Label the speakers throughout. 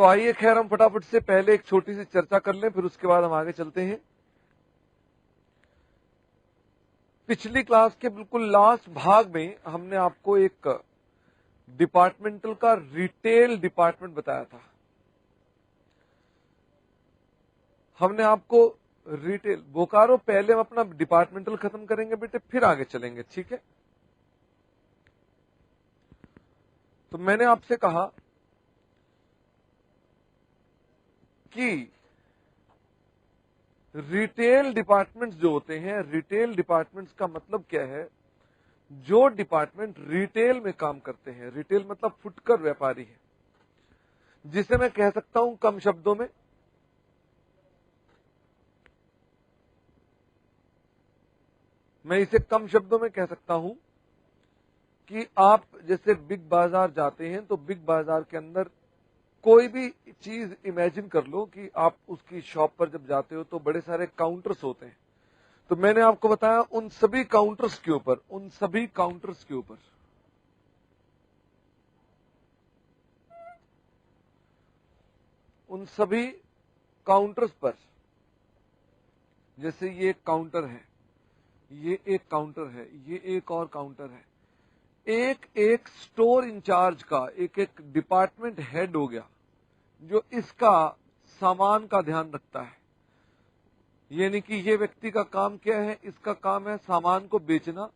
Speaker 1: तो आइए खैर हम फटाफट से पहले एक छोटी सी चर्चा कर लें, फिर उसके बाद हम आगे चलते हैं। पिछली क्लास के बिल्कुल लास्ट भाग में हमने आपको एक डिपार्टमेंटल का रिटेल डिपार्टमेंट बताया था। हमने आपको रिटेल बोकारो, पहले हम अपना डिपार्टमेंटल खत्म करेंगे बेटे, फिर आगे चलेंगे, ठीक है। तो मैंने आपसे कहा कि रिटेल डिपार्टमेंट्स जो होते हैं, रिटेल डिपार्टमेंट्स का मतलब क्या है? जो डिपार्टमेंट रिटेल में काम करते हैं, रिटेल मतलब फुटकर व्यापारी है, जिसे मैं कह सकता हूं कम शब्दों में कह सकता हूं कि आप जैसे बिग बाजार जाते हैं तो बिग बाजार के अंदर कोई भी चीज इमेजिन कर लो कि आप उसकी शॉप पर जब जाते हो तो बड़े सारे काउंटर्स होते हैं। तो मैंने आपको बताया उन सभी काउंटर्स के ऊपर जैसे ये एक काउंटर है, ये एक काउंटर है, ये एक और काउंटर है, एक एक स्टोर इंचार्ज का एक एक डिपार्टमेंट हेड हो गया जो इसका सामान का ध्यान रखता है। यानी कि ये व्यक्ति का काम क्या है? इसका काम है सामान को बेचना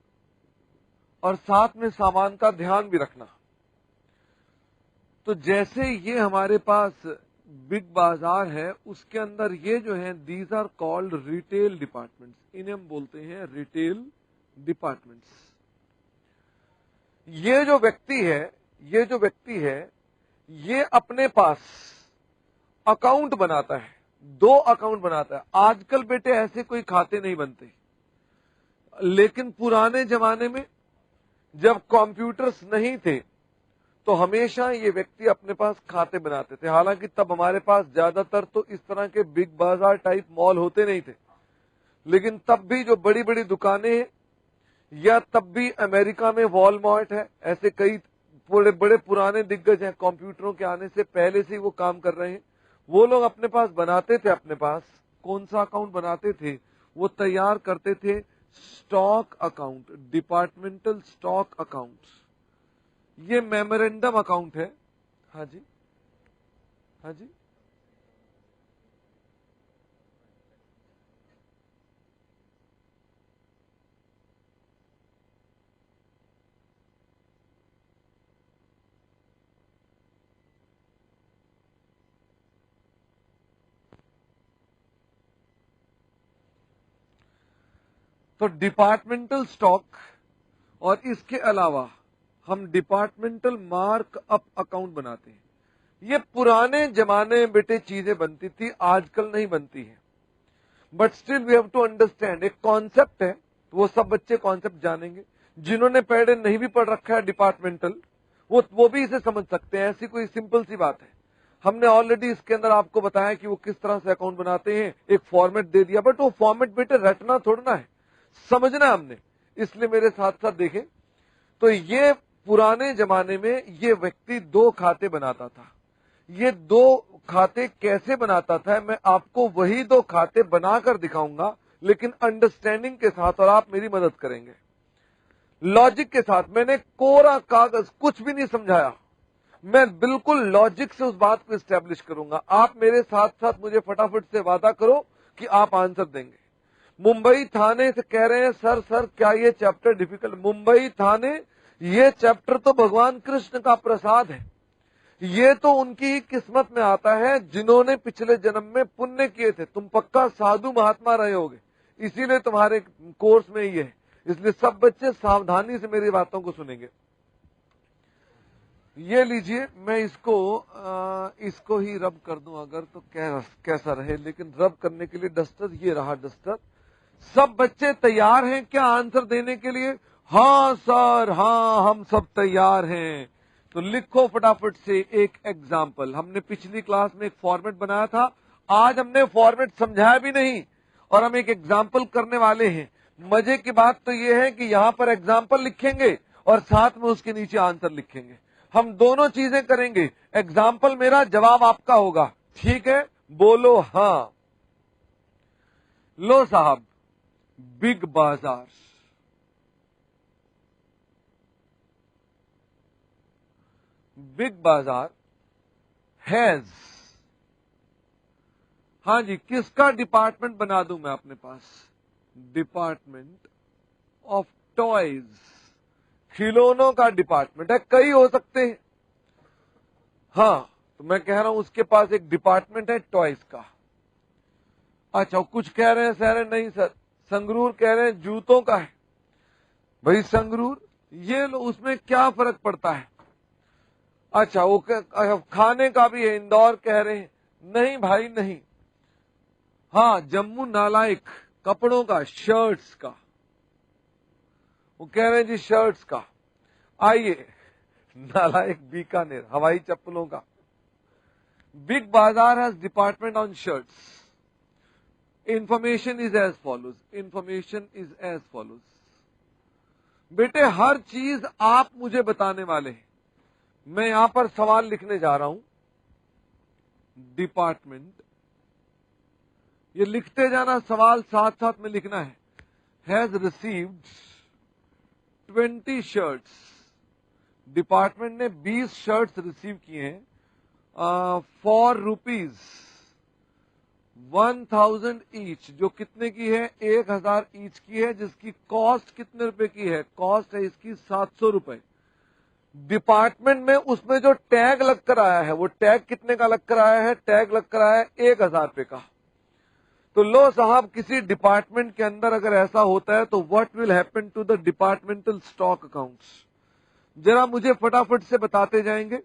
Speaker 1: और साथ में सामान का ध्यान भी रखना। तो जैसे ये हमारे पास बिग बाजार है, उसके अंदर ये जो है these are called retail departments, इन्हें हम बोलते हैं रिटेल डिपार्टमेंट्स। ये जो व्यक्ति है ये अपने पास अकाउंट बनाता है, 2 अकाउंट बनाता है। आजकल बेटे ऐसे कोई खाते नहीं बनते, लेकिन पुराने जमाने में जब कंप्यूटर्स नहीं थे तो हमेशा ये व्यक्ति अपने पास खाते बनाते थे। हालांकि तब हमारे पास ज्यादातर तो इस तरह के बिग बाजार टाइप मॉल होते नहीं थे, लेकिन तब भी जो बड़ी बड़ी दुकानें हैं, या तब भी अमेरिका में वॉलमार्ट है, ऐसे कई बड़े बड़े पुराने दिग्गज हैं, कंप्यूटरों के आने से पहले से ही वो काम कर रहे हैं। वो लोग अपने पास बनाते थे, अपने पास कौन सा अकाउंट बनाते थे? वो तैयार करते थे stock account, departmental stock account. ये मेमोरेंडम अकाउंट है। हाँ जी, हाँ जी। तो डिपार्टमेंटल स्टॉक और इसके अलावा हम डिपार्टमेंटल मार्क अप अकाउंट बनाते हैं। ये पुराने जमाने में बेटे चीजें बनती थी, आजकल नहीं बनती है। But still we have to understand, एक कॉन्सेप्ट है, वो सब बच्चे कॉन्सेप्ट जानेंगे। जिन्होंने पहले नहीं भी पढ़ रखा है डिपार्टमेंटल, वो भी इसे समझ सकते हैं। ऐसी कोई सिंपल सी बात है। हमने ऑलरेडी इसके अंदर आपको बताया कि वो किस तरह से अकाउंट बनाते हैं, एक फॉर्मेट दे दिया, बट वो फॉर्मेट बेटे रटना थोड़ना है, समझना हमने। इसलिए मेरे साथ साथ देखें। तो ये पुराने जमाने में ये व्यक्ति 2 खाते बनाता था। ये 2 खाते कैसे बनाता था, मैं आपको वही 2 खाते बनाकर दिखाऊंगा, लेकिन अंडरस्टैंडिंग के साथ, और आप मेरी मदद करेंगे लॉजिक के साथ। मैंने कोरा कागज कुछ भी नहीं समझाया, मैं बिल्कुल लॉजिक से उस बात को स्टैब्लिश करूंगा। आप मेरे साथ साथ मुझे फटाफट से वादा करो कि आप आंसर देंगे। मुंबई थाने से कह रहे हैं सर क्या ये चैप्टर डिफिकल्ट? मुंबई थाने, ये चैप्टर तो भगवान कृष्ण का प्रसाद है। ये तो उनकी ही किस्मत में आता है जिन्होंने पिछले जन्म में पुण्य किए थे। तुम पक्का साधु महात्मा रहे होगे, इसीलिए तुम्हारे कोर्स में ये है। इसलिए सब बच्चे सावधानी से मेरी बातों को सुनेंगे। ये लीजिए, मैं इसको ही रब कर दूं अगर, तो कैसा रहे, लेकिन रब करने के लिए डस्टर, ये रहा डस्टर। सब बच्चे तैयार हैं क्या आंसर देने के लिए? हाँ सर, हाँ हम सब तैयार हैं। तो लिखो फटाफट से एक एग्जाम्पल। हमने पिछली क्लास में एक फॉर्मेट बनाया था, आज हमने फॉर्मेट समझाया भी नहीं और हम एक एग्जाम्पल करने वाले हैं। मजे की बात तो यह है कि यहां पर एग्जाम्पल लिखेंगे और साथ में उसके नीचे आंसर लिखेंगे। हम दोनों चीजें करेंगे। एग्जाम्पल मेरा, जवाब आपका होगा। ठीक है, बोलो हां। लो साहब, बिग बाजार। बिग बाजार हैज, हां जी, किसका डिपार्टमेंट बना दूं मैं अपने पास? डिपार्टमेंट ऑफ टॉयज, खिलौनों का डिपार्टमेंट है। कई हो सकते हैं। हां, तो मैं कह रहा हूं उसके पास एक डिपार्टमेंट है टॉयज का। अच्छा, कुछ कह रहे हैं सर नहीं सर, संगरूर कह रहे हैं जूतों का है। भाई संगरूर, ये लो, उसमें क्या फर्क पड़ता है? अच्छा, वो खाने का भी है, इंदौर कह रहे हैं। नहीं भाई नहीं। हाँ, जम्मू नालायक, कपड़ों का, शर्ट्स का, वो कह रहे हैं जी शर्ट्स का। आइए, नालायक बीकानेर, हवाई चप्पलों का। Big Bazaar has department on shirts. Information is as follows, information is as follows. बेटे हर चीज आप मुझे बताने वाले हैं। मैं यहां पर सवाल लिखने जा रहा हूं। डिपार्टमेंट, ये लिखते जाना, सवाल साथ साथ में लिखना है। हैज रिसीव्ड 20 शर्ट्स, डिपार्टमेंट ने 20 शर्ट्स रिसीव किए हैं फॉर ₹1000 ईच, जो कितने की है? 1000 ईच की है, जिसकी कॉस्ट कितने रुपए की है? कॉस्ट है इसकी 700 रुपए। डिपार्टमेंट में उसमें जो टैग लग कर आया है, वो टैग कितने का लग कर आया है? टैग लग कर आया है 1000 रुपए का। तो लो साहब, किसी डिपार्टमेंट के अंदर अगर ऐसा होता है तो what will happen to the departmental stock accounts? जरा मुझे फटाफट से बताते जाएंगे।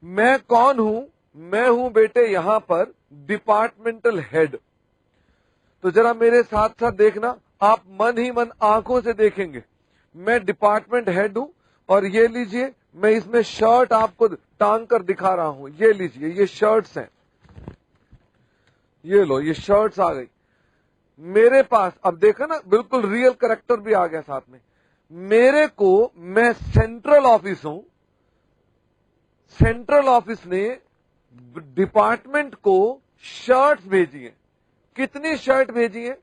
Speaker 1: मैं कौन हूं? मैं हूं बेटे यहां पर डिपार्टमेंटल हेड। तो जरा मेरे साथ साथ देखना, आप मन ही मन आंखों से देखेंगे। मैं डिपार्टमेंट हेड हूं, और ये लीजिए, मैं इसमें शर्ट आपको टांग कर दिखा रहा हूं। ये लीजिए, ये शर्ट्स हैं। ये लो, ये शर्ट्स आ गई मेरे पास। अब देखा ना, बिल्कुल रियल करेक्टर भी आ गया साथ में। मेरे को, मैं सेंट्रल ऑफिस हूं, सेंट्रल ऑफिस ने डिपार्टमेंट को शर्ट्स भेजी है। कितनी शर्ट भेजी है?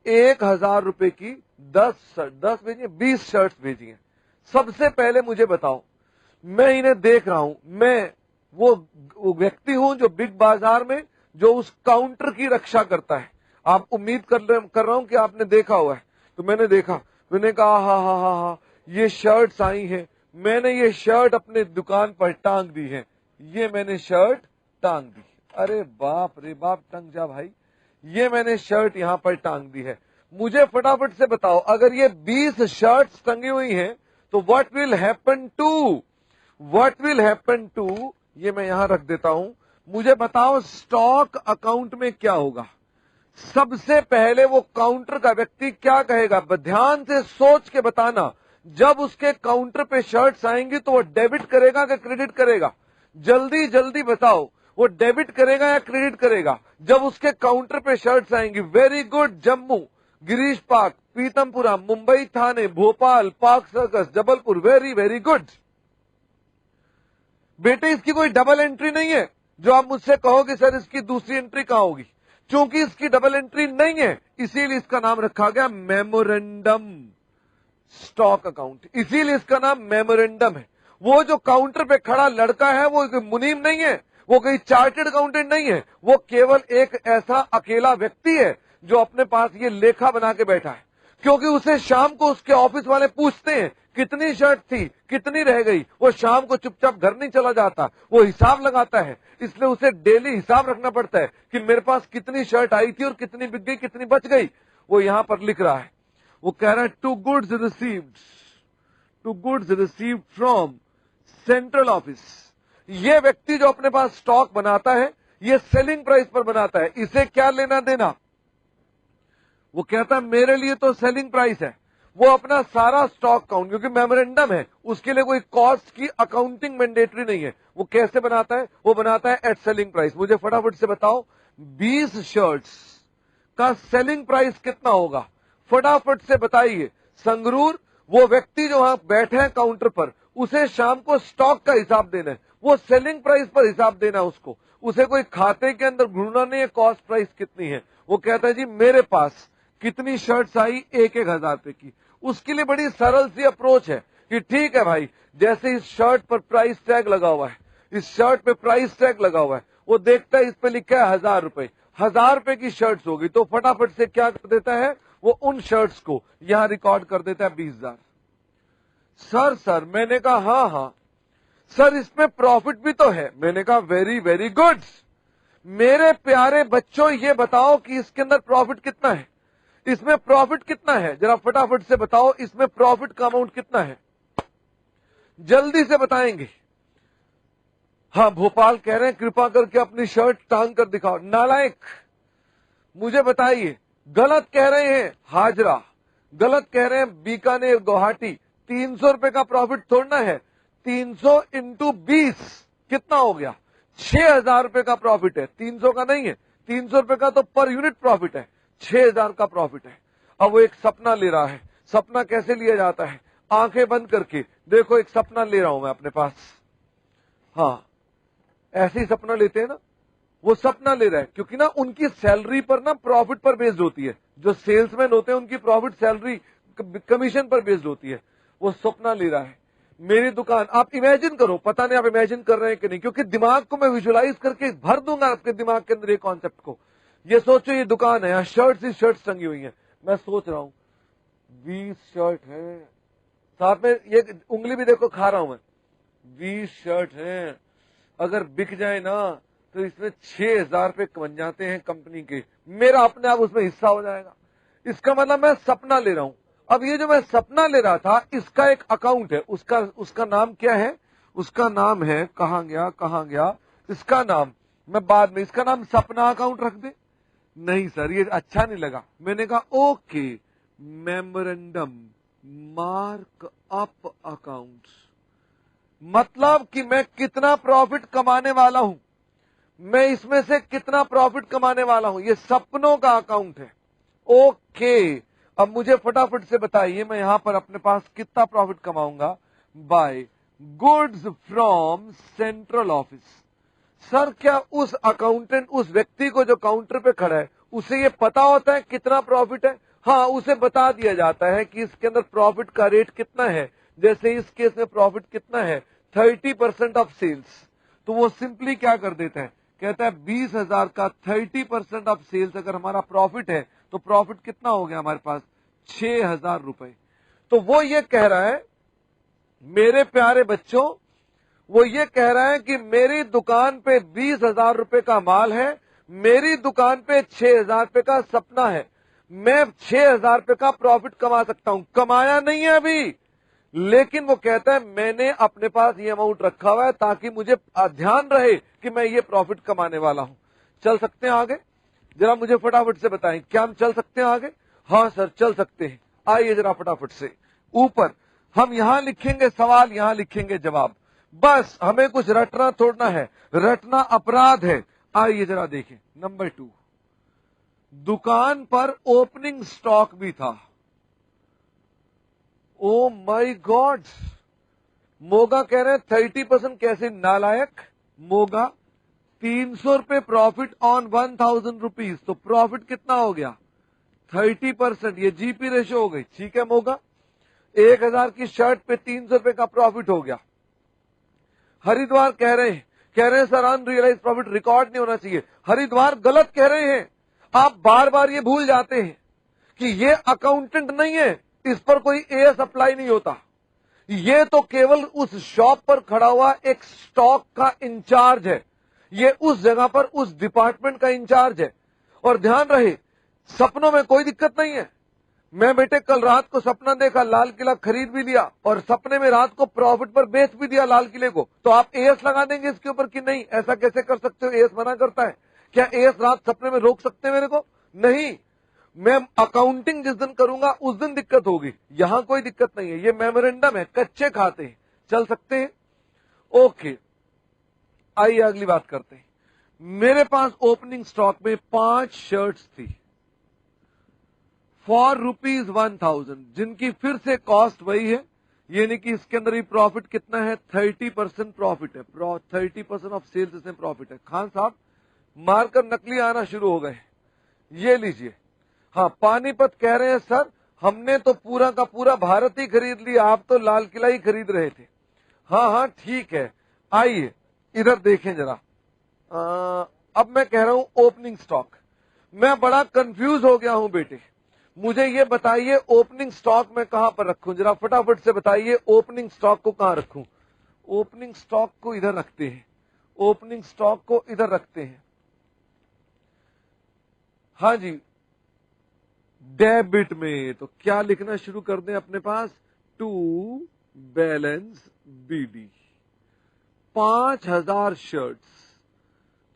Speaker 1: 1000 रुपए की 10 भेजी है, 20 शर्ट्स भेजी है। सबसे पहले मुझे बताओ, मैं इन्हें देख रहा हूं, मैं वो व्यक्ति हूं जो बिग बाजार में जो उस काउंटर की रक्षा करता है। आप उम्मीद कर रहा हूं कि आपने देखा हुआ है। तो मैंने देखा, मैंने कहा हा हा हा हा, ये शर्ट्स आई हैं, मैंने ये शर्ट अपने दुकान पर टांग दी है। ये मैंने शर्ट टांग दी। अरे बाप रे बाप, टंग जा भाई। ये मैंने शर्ट यहां पर टांग दी है। मुझे फटाफट से बताओ, अगर ये 20 शर्ट्स टंगी हुई हैं तो what will happen to, what will happen to, ये मैं यहां रख देता हूं। मुझे बताओ स्टॉक अकाउंट में क्या होगा? सबसे पहले वो काउंटर का व्यक्ति क्या कहेगा? ध्यान से सोच के बताना। जब उसके काउंटर पे शर्ट्स आएंगी तो वो डेबिट करेगा कि क्रेडिट करेगा? जल्दी जल्दी बताओ, वो डेबिट करेगा या क्रेडिट करेगा जब उसके काउंटर पे शर्ट्स आएंगी? Very good. Jammu, Girish Park, Pitampura, Mumbai Thane, Bhopal, Park Circus, Jabalpur. Very very good बेटे। इसकी कोई डबल एंट्री नहीं है जो आप मुझसे कहोगे सर इसकी दूसरी एंट्री कहां होगी? क्योंकि इसकी डबल एंट्री नहीं है, इसीलिए इसका नाम रखा गया मेमोरेंडम स्टॉक अकाउंट। इसीलिए इसका नाम मेमोरेंडम है। वो जो काउंटर पे खड़ा लड़का है वो कोई मुनीम नहीं है, वो कोई चार्टेड अकाउंटेंट नहीं है, वो केवल एक ऐसा अकेला व्यक्ति है जो अपने पास ये लेखा बना के बैठा है। क्योंकि उसे शाम को उसके ऑफिस वाले पूछते हैं कितनी शर्ट थी, कितनी रह गई, वो शाम को चुपचाप घर नहीं चला जाता, वो हिसाब लगाता है। इसलिए उसे डेली हिसाब रखना पड़ता है कि मेरे पास कितनी शर्ट आई थी और कितनी बिक गई, कितनी बच गई। वो यहां पर लिख रहा है, वो कह रहा है to goods received from central office. ये व्यक्ति जो अपने पास स्टॉक बनाता है, ये सेलिंग प्राइस पर बनाता है, इसे क्या लेना देना? वो कहता है मेरे लिए तो सेलिंग प्राइस है। वो अपना सारा स्टॉक काउंट, क्योंकि मेमोरेंडम है, उसके लिए कोई कॉस्ट की अकाउंटिंग मैंडेटरी नहीं है। वो कैसे बनाता है? वो बनाता है एट सेलिंग प्राइस। मुझे फटाफट से बताओ 20 शर्ट्स का सेलिंग प्राइस कितना होगा? फटाफट से बताइए। संगरूर, वो व्यक्ति जो वहां बैठे हैं काउंटर पर, उसे शाम को स्टॉक का हिसाब देना है, वो सेलिंग प्राइस पर हिसाब देना है उसको, उसे कोई खाते के अंदर ढूंढना नहीं है कॉस्ट प्राइस कितनी है। वो कहता है जी मेरे पास कितनी शर्ट्स आई, 1,000 रुपए की। उसके लिए बड़ी सरल सी अप्रोच है कि ठीक है भाई, जैसे इस शर्ट पर प्राइस टैग लगा हुआ है, इस शर्ट पे प्राइस टैग लगा हुआ है, वो देखता है इस पे लिखा है 1,000 रुपए, 1,000 रुपए की शर्ट्स होगी, तो फटाफट से क्या कर देता है, वो उन शर्ट्स को यहां रिकॉर्ड कर देता है 20,000। सर मैंने कहा हाँ हाँ सर, इसमें प्रॉफिट भी तो है। मैंने कहा वेरी वेरी गुड। मेरे प्यारे बच्चों, ये बताओ कि इसके अंदर प्रॉफिट कितना है, इसमें प्रॉफिट कितना है, जरा फटाफट से बताओ इसमें प्रॉफिट का अमाउंट कितना है, जल्दी से बताएंगे। हाँ, भोपाल कह रहे हैं कृपा करके अपनी शर्ट टांग कर दिखाओ। नालायक, मुझे बताइए। गलत कह रहे हैं हाजरा, गलत कह रहे हैं बीकानेर, गुवाहाटी। 300 रुपए का प्रॉफिट थोड़ना है, 300 इंटू 20 कितना हो गया, 6,000 रुपए का प्रॉफिट है। 300 का नहीं है, 300 रुपए का तो पर यूनिट प्रॉफिट है, 6,000 का प्रॉफिट है। अब वो एक सपना ले रहा है। सपना कैसे लिया जाता है, आंखें बंद करके देखो, एक सपना ले रहा हूं मैं अपने पास। हाँ, ऐसे ही सपना लेते हैं ना, वो सपना ले रहा है, क्योंकि ना उनकी सैलरी पर ना प्रॉफिट पर बेस्ड होती है। जो सेल्समैन होते हैं उनकी प्रॉफिट सैलरी कमीशन पर बेस्ड होती है। वो सपना ले रहा है, मेरी दुकान। आप इमेजिन करो, पता नहीं आप इमेजिन कर रहे हैं कि नहीं, क्योंकि दिमाग को मैं विजुलाइज करके भर दूंगा आपके दिमाग के अंदर ये कॉन्सेप्ट को। ये सोचो ये दुकान है, यहाँ शर्ट्स ही शर्ट्स टंगी हुई हैं। मैं सोच रहा हूं 20 शर्ट है, साथ में ये उंगली भी देखो खा रहा हूं मैं, 20 शर्ट हैं, अगर बिक जाए ना तो इसमें 6,000 रुपए बन जाते हैं कंपनी के, मेरा अपने आप उसमें हिस्सा हो जाएगा। इसका मतलब मैं सपना ले रहा हूं। अब ये जो मैं सपना ले रहा था, इसका एक अकाउंट है, उसका नाम क्या है, उसका नाम है, कहां गया इसका नाम, मैं बाद में इसका नाम सपना अकाउंट रख दे। नहीं सर, ये अच्छा नहीं लगा। मैंने कहा okay, memorandum mark up account, मतलब कि मैं कितना प्रॉफिट कमाने वाला हूं, मैं इसमें से कितना प्रॉफिट कमाने वाला हूं, ये सपनों का अकाउंट है। ओके, अब मुझे फटाफट से बताइए, मैं यहां पर अपने पास कितना प्रॉफिट कमाऊंगा, buy goods from central office. Sir, क्या उस अकाउंटेंट, उस व्यक्ति को जो काउंटर पे खड़ा है, उसे ये पता होता है कितना प्रॉफिट है? हाँ, उसे बता दिया जाता है कि इसके अंदर प्रॉफिट का रेट कितना है। जैसे इस केस में प्रॉफिट कितना है, 30% ऑफ सेल्स। तो वो सिंपली क्या कर देता है, कहता है 20,000 का 30% ऑफ सेल्स अगर हमारा प्रॉफिट है, तो प्रॉफिट कितना हो गया हमारे पास, 6,000 रुपए। तो वो ये कह रहा है, मेरे प्यारे बच्चों, वो ये कह रहा है कि मेरी दुकान पे 20,000 रुपए का माल है, मेरी दुकान पे 6,000 रुपए का सपना है, मैं 6,000 रुपए का प्रॉफिट कमा सकता हूं। कमाया नहीं है अभी, लेकिन वो कहता है मैंने अपने पास ये अमाउंट रखा हुआ है ताकि मुझे ध्यान रहे कि मैं ये प्रॉफिट कमाने वाला हूं। चल सकते हैं आगे? जरा मुझे फटाफट से बताएं, क्या हम चल सकते हैं आगे? हाँ सर, चल सकते हैं। आइए जरा फटाफट से ऊपर, हम यहां लिखेंगे सवाल, यहां लिखेंगे जवाब। बस हमें कुछ रटना थोड़ना है, रटना अपराध है। आइए जरा देखें, नंबर 2, दुकान पर ओपनिंग स्टॉक भी था। ओ माय गॉड, मोगा कह रहे हैं 30% कैसे, नालायक मोगा। 300 रुपए प्रॉफिट ऑन 1,000 रुपीज, तो प्रॉफिट कितना हो गया, 30%। ये जीपी रेशियो हो गई, ठीक है मोगा। 1,000 की शर्ट पे 300 रुपए का प्रॉफिट हो गया। हरिद्वार कह रहे हैं सर अनरियलाइज प्रॉफिट रिकॉर्ड नहीं होना चाहिए। हरिद्वार गलत कह रहे हैं, आप बार बार ये भूल जाते हैं कि ये अकाउंटेंट नहीं है, इस पर कोई एएस अप्लाई नहीं होता। ये तो केवल उस शॉप पर खड़ा हुआ एक स्टॉक का इंचार्ज है, ये उस जगह पर उस डिपार्टमेंट का इंचार्ज है। और ध्यान रहे, सपनों में कोई दिक्कत नहीं है। मैं बेटे कल रात को सपना देखा, लाल किला खरीद भी लिया और सपने में रात को प्रॉफिट पर बेच भी दिया लाल किले को, तो आप एएस लगा देंगे इसके ऊपर कि नहीं? ऐसा कैसे कर सकते हो? एएस मना करता है। क्या एएस रात सपने में रोक सकते हैं मेरे को? नहीं। मैं अकाउंटिंग जिस दिन करूंगा उस दिन दिक्कत होगी, यहां कोई दिक्कत नहीं है। ये मेमोरेंडम है, कच्चे खाते हैं, चल सकते हैं। ओके, आइए अगली बात करते हैं। मेरे पास ओपनिंग स्टॉक में 5 शर्ट्स थी फॉर ₹1,000, जिनकी फिर से कॉस्ट वही है यानी कि इसके अंदर भी प्रॉफिट कितना है, 30% प्रॉफिट है, 30% ऑफ सेल्स इसमें प्रॉफिट है। खान साहब मार्कर नकली आना शुरू हो गए, ये लीजिए। हाँ, पानीपत कह रहे हैं सर हमने तो पूरा का पूरा भारत ही खरीद लिया, आप तो लाल किला ही खरीद रहे थे। हाँ हाँ ठीक है, आइए इधर देखें जरा। अब मैं कह रहा हूं ओपनिंग स्टॉक। मैं बड़ा कंफ्यूज हो गया हूं बेटे, मुझे ये बताइए ओपनिंग स्टॉक मैं कहां पर रखूं, जरा फटाफट से बताइए ओपनिंग स्टॉक को कहां रखूं। ओपनिंग स्टॉक को इधर रखते हैं, ओपनिंग स्टॉक को इधर रखते हैं। हाँ जी, डेबिट में तो क्या लिखना शुरू कर दें अपने पास, टू बैलेंस बीडी 5000 शर्ट्स।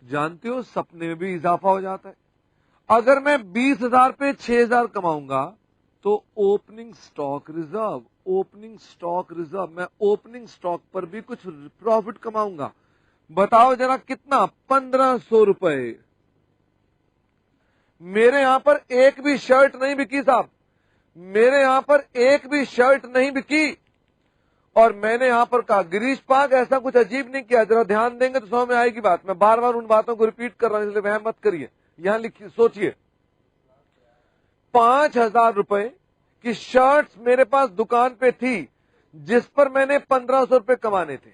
Speaker 1: जानते हो सपने में भी इजाफा हो जाता है। अगर मैं 20,000 पे 6,000 कमाऊंगा तो opening stock reserve, opening stock reserve, मैं ओपनिंग स्टॉक पर भी कुछ प्रॉफिट कमाऊंगा। बताओ जरा कितना, 1500 रुपए। मेरे यहां पर एक भी शर्ट नहीं बिकी साहब, मेरे यहां पर एक भी शर्ट नहीं बिकी। और मैंने यहां पर कहा गिरीश पाक ऐसा कुछ अजीब नहीं किया, जरा ध्यान देंगे तो समझ में आएगी बात। मैं बार बार उन बातों को रिपीट कर रहा हूं, इसलिए वह मत करिए। यहां लिखिए, सोचिए 5,000 रुपए की शर्ट्स मेरे पास दुकान पे थी जिस पर मैंने 1,500 रुपए कमाने थे,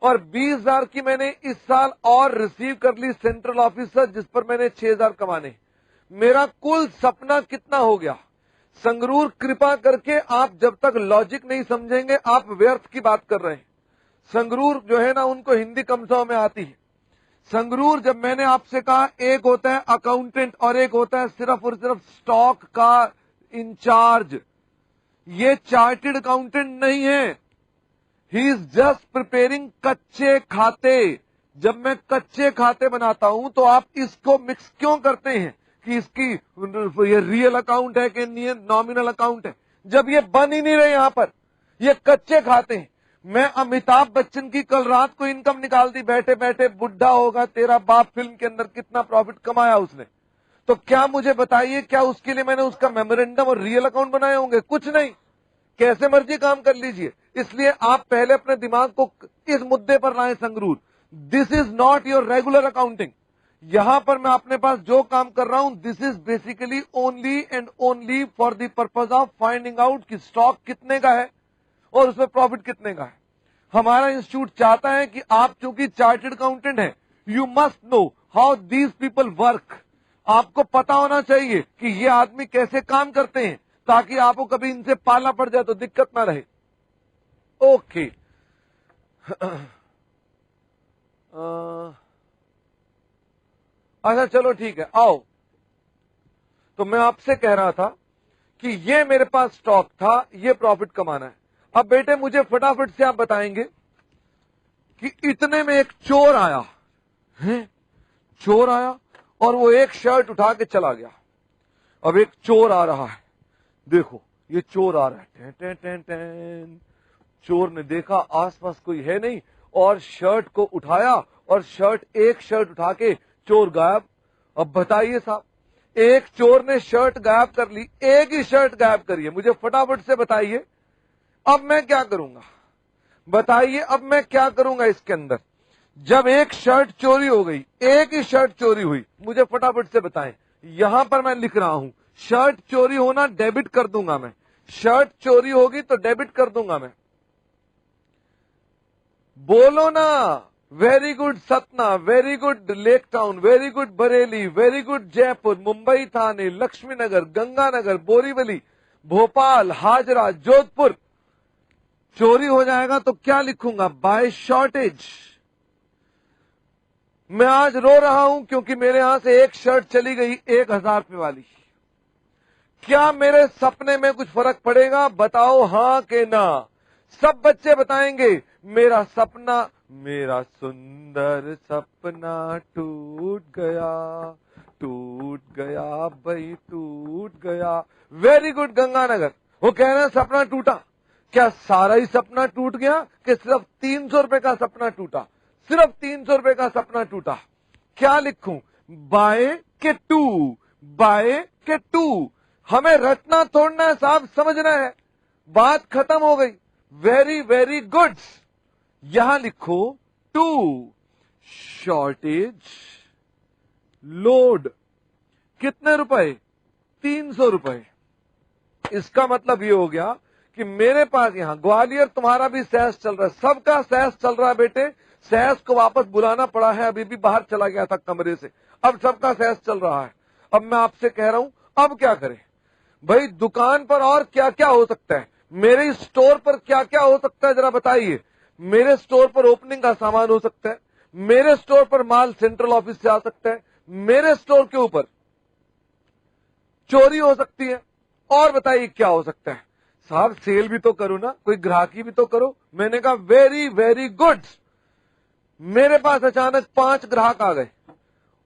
Speaker 1: और 20,000 की मैंने इस साल और रिसीव कर ली सेंट्रल ऑफिस से जिस पर मैंने 6,000 कमाने। मेरा कुल सपना कितना हो गया। संगरूर कृपा करके आप जब तक लॉजिक नहीं समझेंगे आप व्यर्थ की बात कर रहे हैं। संगरूर जो है ना उनको हिंदी कम समझ में आती है। संगरूर जब मैंने आपसे कहा एक होता है अकाउंटेंट और एक होता है सिर्फ और सिर्फ स्टॉक का इंचार्ज, ये चार्टेड अकाउंटेंट नहीं है, ही इज जस्ट प्रिपेयरिंग कच्चे खाते। जब मैं कच्चे खाते बनाता हूं तो आप इसको मिक्स क्यों करते हैं कि इसकी ये रियल अकाउंट है कि नॉमिनल अकाउंट है, जब ये बन ही नहीं रहे यहां पर, ये कच्चे खाते हैं। मैं अमिताभ बच्चन की कल रात को इनकम निकाल दी, बैठे बैठे बुढ़ा होगा तेरा बाप फिल्म के अंदर कितना प्रॉफिट कमाया उसने, तो क्या मुझे बताइए क्या उसके लिए मैंने उसका मेमोरेंडम और रियल अकाउंट बनाए होंगे? कुछ नहीं, कैसे मर्जी काम कर लीजिए। इसलिए आप पहले अपने दिमाग को इस मुद्दे पर लाएं Sangrur, this is not your regular accounting. यहां पर मैं अपने पास जो काम कर रहा हूं this is basically only and only for the purpose of finding out कि स्टॉक कितने का है और उसमें प्रॉफिट कितने का है। हमारा इंस्टीट्यूट चाहता है कि आप चूंकि चार्टेड अकाउंटेंट हैं, you must know how these people work. आपको पता होना चाहिए कि ये आदमी कैसे काम करते हैं ताकि आपको कभी इनसे पाला पड़ जाए तो दिक्कत ना रहे। ओके अच्छा चलो ठीक है, आओ। तो मैं आपसे कह रहा था कि ये मेरे पास स्टॉक था, ये प्रॉफिट कमाना है। अब बेटे मुझे फटाफट से आप बताएंगे कि इतने में एक चोर आया है, चोर आया और वो एक शर्ट उठा के चला गया। अब एक चोर आ रहा है, देखो ये चोर आ रहा है, टें टें टें टें। चोर ने देखा आसपास कोई है नहीं और शर्ट को उठाया और एक शर्ट उठा के चोर गायब। अब बताइए साहब, एक चोर ने शर्ट गायब कर ली, एक ही शर्ट गायब करी है, मुझे फटाफट से बताइए अब मैं क्या करूंगा। बताइए अब मैं क्या करूंगा इसके अंदर। जब एक शर्ट चोरी हो गई, एक ही शर्ट चोरी हुई, मुझे फटाफट से बताएं। यहां पर मैं लिख रहा हूं शर्ट चोरी होना डेबिट कर दूंगा मैं, शर्ट चोरी होगी तो डेबिट कर दूंगा मैं। बोलो ना, very good Satna, very good Lake Town, very good Bareilly, very good Jaipur, Mumbai, Thane, Lakshmi Nagar, Ganganagar, Borivali, Bhopal, Hazra, Jodhpur. चोरी हो जाएगा तो क्या लिखूंगा, बाय शॉर्टेज। मैं आज रो रहा हूं क्योंकि मेरे यहां से एक शर्ट चली गई 1,000 रुपए वाली। क्या मेरे सपने में कुछ फर्क पड़ेगा? बताओ हां के ना। सब बच्चे बताएंगे मेरा सपना, मेरा सुंदर सपना टूट गया, टूट गया भाई टूट गया। वेरी गुड गंगानगर, वो कह रहे हैं सपना टूटा। क्या सारा ही सपना टूट गया कि सिर्फ 300 रुपए का सपना टूटा? सिर्फ 300 रुपए का सपना टूटा। क्या लिखूं, बाय के टू, बाय के टू। हमें रटना तोड़ना है साहब, समझना है, बात खत्म हो गई। Very very goods. यहां लिखो टू शॉर्टेज लोड कितने रुपए? 300 रुपए। इसका मतलब ये हो गया कि मेरे पास यहां ग्वालियर तुम्हारा भी सेस चल रहा है, सबका सेस चल रहा है बेटे। सेस को वापस बुलाना पड़ा है, अभी भी बाहर चला गया था कमरे से, अब सबका सेस चल रहा है। अब मैं आपसे कह रहा हूं अब क्या करें भाई? दुकान पर और क्या क्या हो सकता है? मेरे स्टोर पर क्या क्या हो सकता है जरा बताइए। मेरे स्टोर पर ओपनिंग का सामान हो सकता है, मेरे स्टोर पर माल सेंट्रल ऑफिस से आ सकता है, मेरे स्टोर के ऊपर चोरी हो सकती है, और बताइए क्या हो सकता है? साहब सेल भी तो करो ना, कोई ग्राहकी भी तो करो। मैंने कहा वेरी वेरी गुड। मेरे पास अचानक 5 ग्राहक आ गए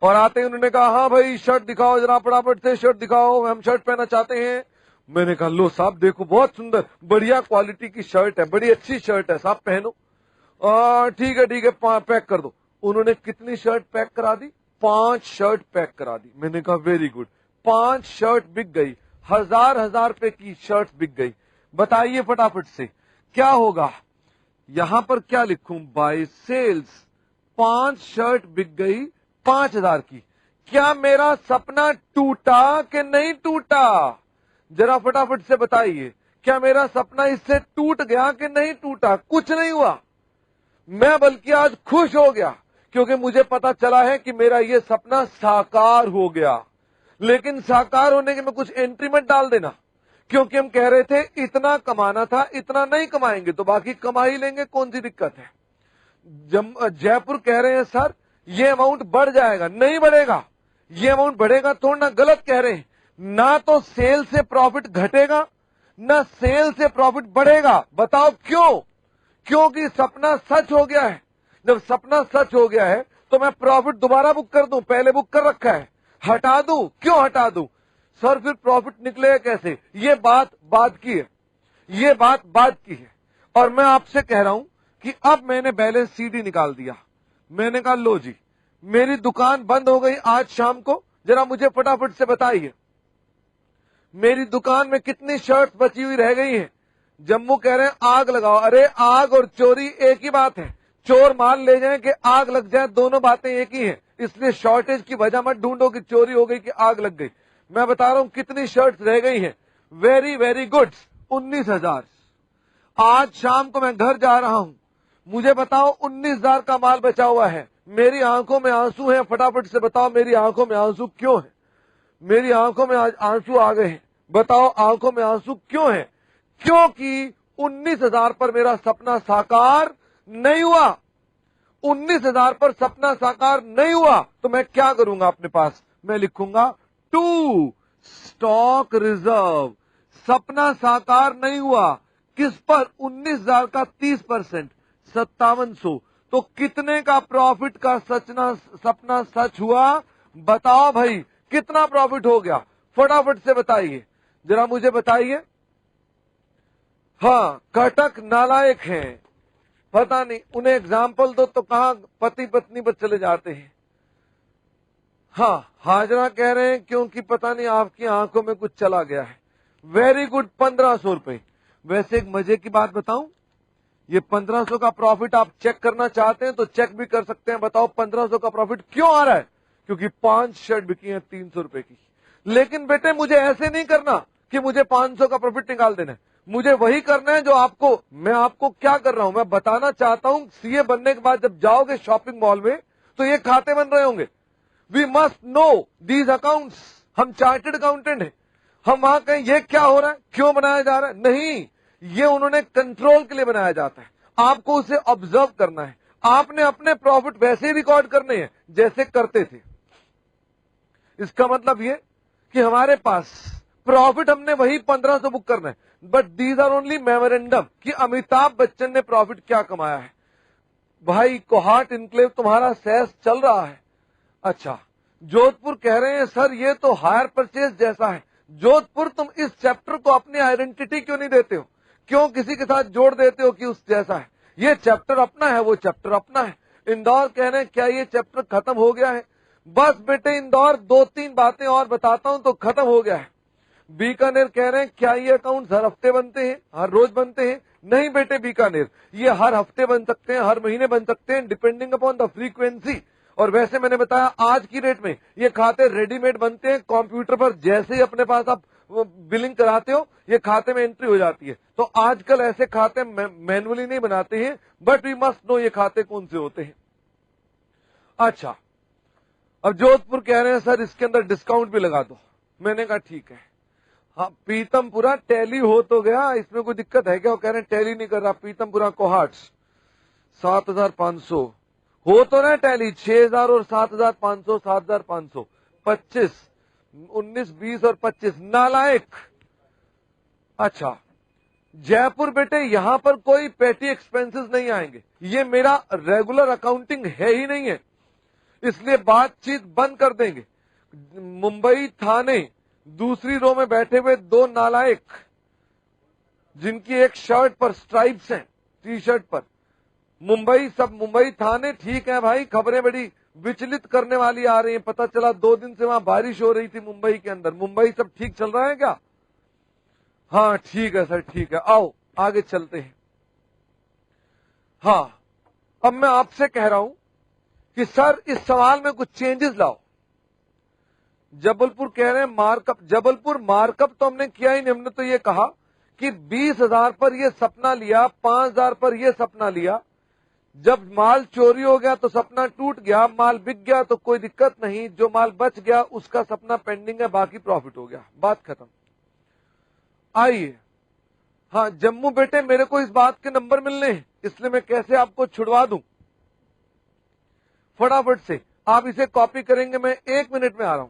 Speaker 1: और आते ही उन्होंने कहा हाँ भाई शर्ट दिखाओ जरा, फटाफट से शर्ट दिखाओ, हम शर्ट पहनना चाहते हैं। मैंने कहा लो साहब देखो बहुत सुंदर बढ़िया क्वालिटी की शर्ट है, बड़ी अच्छी शर्ट है साहब पहनो। ठीक है पैक कर दो। उन्होंने कितनी शर्ट पैक करा दी? 5 शर्ट पैक करा दी। मैंने कहा वेरी गुड। 5 शर्ट बिक गई, हजार रुपए की शर्ट बिक गई। बताइए फटाफट से क्या होगा? यहां पर क्या लिखूं? बाय सेल्स 5 शर्ट बिक गई 5000 की। क्या मेरा सपना टूटा कि नहीं टूटा? जरा फटाफट से बताइए, क्या मेरा सपना इससे टूट गया कि नहीं टूटा? कुछ नहीं हुआ। मैं बल्कि आज खुश हो गया क्योंकि मुझे पता चला है कि मेरा यह सपना साकार हो गया। लेकिन साकार होने के में कुछ एंट्री मत डाल देना, क्योंकि हम कह रहे थे इतना कमाना था, इतना नहीं कमाएंगे तो बाकी कमा ही लेंगे, कौन सी दिक्कत है? जयपुर कह रहे हैं सर ये अमाउंट बढ़ जाएगा, नहीं बढ़ेगा। ये अमाउंट बढ़ेगा थोड़ा ना, गलत कह रहे हैं। ना तो सेल से प्रॉफिट घटेगा ना सेल से प्रॉफिट बढ़ेगा। बताओ क्यों? क्योंकि सपना सच हो गया है। जब सपना सच हो गया है तो मैं प्रॉफिट दोबारा बुक कर दूं? पहले बुक कर रखा है, हटा दूं? क्यों हटा दूं सर? फिर प्रॉफिट निकलेगा कैसे? ये बात की है, ये बात की है। और मैं आपसे कह रहा हूं कि अब मैंने बैलेंस सीडी निकाल दिया। मैंने कहा लो जी मेरी दुकान बंद हो गई आज शाम को, जरा मुझे फटाफट से बताइए मेरी दुकान में कितनी शर्ट्स बची हुई रह गई हैं? जम्मू कह रहे हैं आग लगाओ। अरे आग और चोरी एक ही बात है। चोर माल ले जाएं कि आग लग जाए, दोनों बातें एक ही हैं। इसलिए शॉर्टेज की वजह मत ढूंढो कि चोरी हो गई कि आग लग गई। मैं बता रहा हूं कितनी शर्ट्स रह गई हैं। Very very good, 19,000। आज शाम को मैं घर जा रहा हूं, मुझे बताओ 19,000 का माल बचा हुआ है। मेरी आंखों में आंसू हैं, फटाफट से बताओ मेरी आंखों में आंसू क्यों है? मेरी आंखों में आज आंसू आ गए हैं। बताओ आंखों में आंसू क्यों है? क्योंकि 19,000 पर मेरा सपना साकार नहीं हुआ। 19,000 पर सपना साकार नहीं हुआ तो मैं क्या करूंगा? अपने पास मैं लिखूंगा टू स्टॉक रिजर्व। सपना साकार नहीं हुआ किस पर? 19,000 का 30%, 5700। तो कितने का प्रॉफिट का सपना सच हुआ? बताओ भाई कितना प्रॉफिट हो गया? फटाफट से बताइए, जरा मुझे बताइए। हाँ कटक नालायक हैं, पता नहीं उन्हें एग्जाम्पल दो तो कहां पति पत्नी पर चले जाते हैं। हाँ हाजरा कह रहे हैं क्योंकि पता नहीं आपकी आंखों में कुछ चला गया है। वेरी गुड, 1500 रुपए। वैसे एक मजे की बात बताऊं, ये 1500 का प्रॉफिट आप चेक करना चाहते हैं तो चेक भी कर सकते हैं। बताओ 1500 का प्रॉफिट क्यों आ रहा है? क्योंकि 5 शर्ट बिकी हैं 300 रुपए की। लेकिन बेटे मुझे ऐसे नहीं करना कि मुझे 500 का प्रॉफिट निकाल देना है। मुझे वही करना है जो आपको, मैं आपको क्या कर रहा हूं, मैं बताना चाहता हूं सीए बनने के बाद जब जाओगे शॉपिंग मॉल में तो ये खाते बन रहे होंगे। We must know these accounts. हम चार्टेड अकाउंटेंट हैं। हम वहां कहें ये क्या हो रहा है, क्यों बनाया जा रहा है? नहीं, ये उन्होंने कंट्रोल के लिए बनाया जाता है। आपको उसे ऑब्जर्व करना है। आपने अपने प्रॉफिट वैसे ही रिकॉर्ड करने हैं जैसे करते थे। इसका मतलब ये कि हमारे पास प्रॉफिट हमने वही 1500 बुक करना है, but these are only memorandum कि अमिताभ बच्चन ने प्रॉफिट क्या कमाया है। भाई कोहाट इनक्लेव तुम्हारा सेस चल रहा है। अच्छा, जोधपुर कह रहे हैं सर ये तो हायर परचेज जैसा है। जोधपुर तुम इस चैप्टर को अपनी आइडेंटिटी क्यों नहीं देते हो? क्यों किसी के साथ जोड़ देते हो कि उस जैसा है? ये चैप्टर अपना है, वो चैप्टर अपना है। इंदौर कह रहे हैं क्या ये चैप्टर खत्म हो गया है? बस बेटे इंदौर 2-3 बातें और बताता हूं तो खत्म हो गया है। बीकानेर कह रहे हैं क्या ये अकाउंट हर हफ्ते बनते हैं, हर रोज बनते हैं? नहीं बेटे बीकानेर, ये हर हफ्ते बन सकते हैं, हर महीने बन सकते हैं, डिपेंडिंग अपॉन द फ्रीक्वेंसी। और वैसे मैंने बताया आज की डेट में ये खाते रेडीमेड बनते हैं, कंप्यूटर पर जैसे ही अपने पास आप बिलिंग कराते हो ये खाते में एंट्री हो जाती है। तो आजकल ऐसे खाते मैनुअली नहीं बनाते हैं, बट वी मस्ट नो ये खाते कौन से होते हैं। अच्छा, अब जोधपुर कह रहे हैं सर इसके अंदर डिस्काउंट भी लगा दो। मैंने कहा ठीक है। हाँ, पीतमपुरा टैली हो तो गया, इसमें कोई दिक्कत है क्या? वो कह रहे हैं टैली नहीं कर रहा। पीतमपुरा कोहाट्स 7,500 हो तो ना टैली, 6,000 और 7,500, 7,500, 25, 19, 20 और 25 नालायक। अच्छा, जयपुर बेटे यहां पर कोई पेटी एक्सपेंसेस नहीं आएंगे, ये मेरा रेगुलर अकाउंटिंग है ही नहीं है, इसलिए बातचीत बंद कर देंगे। मुंबई थाने दूसरी रो में बैठे हुए दो नालायक जिनकी एक शर्ट पर स्ट्राइप्स हैं, टी शर्ट पर मुंबई थाने। ठीक है भाई, खबरें बड़ी विचलित करने वाली आ रही हैं। पता चला 2 दिन से वहां बारिश हो रही थी मुंबई के अंदर। मुंबई सब ठीक चल रहा है क्या? हाँ ठीक है सर, ठीक है, आओ आगे चलते हैं। हाँ, अब मैं आपसे कह रहा हूं कि सर इस सवाल में कुछ चेंजेस लाओ। जबलपुर कह रहे हैं मार्कअप। जबलपुर मार्कअप तो हमने किया ही नहीं, हमने तो ये कहा कि 20,000 पर ये सपना लिया, 5,000 पर ये सपना लिया। जब माल चोरी हो गया तो सपना टूट गया, माल बिक गया तो कोई दिक्कत नहीं, जो माल बच गया उसका सपना पेंडिंग है, बाकी प्रॉफिट हो गया, बात खत्म। आइए, हाँ जम्मू बेटे मेरे को इस बात के नंबर मिलने हैं, इसलिए मैं कैसे आपको छुड़वा दूं। फटाफट से आप इसे कॉपी करेंगे, मैं 1 मिनट में आ रहा हूं।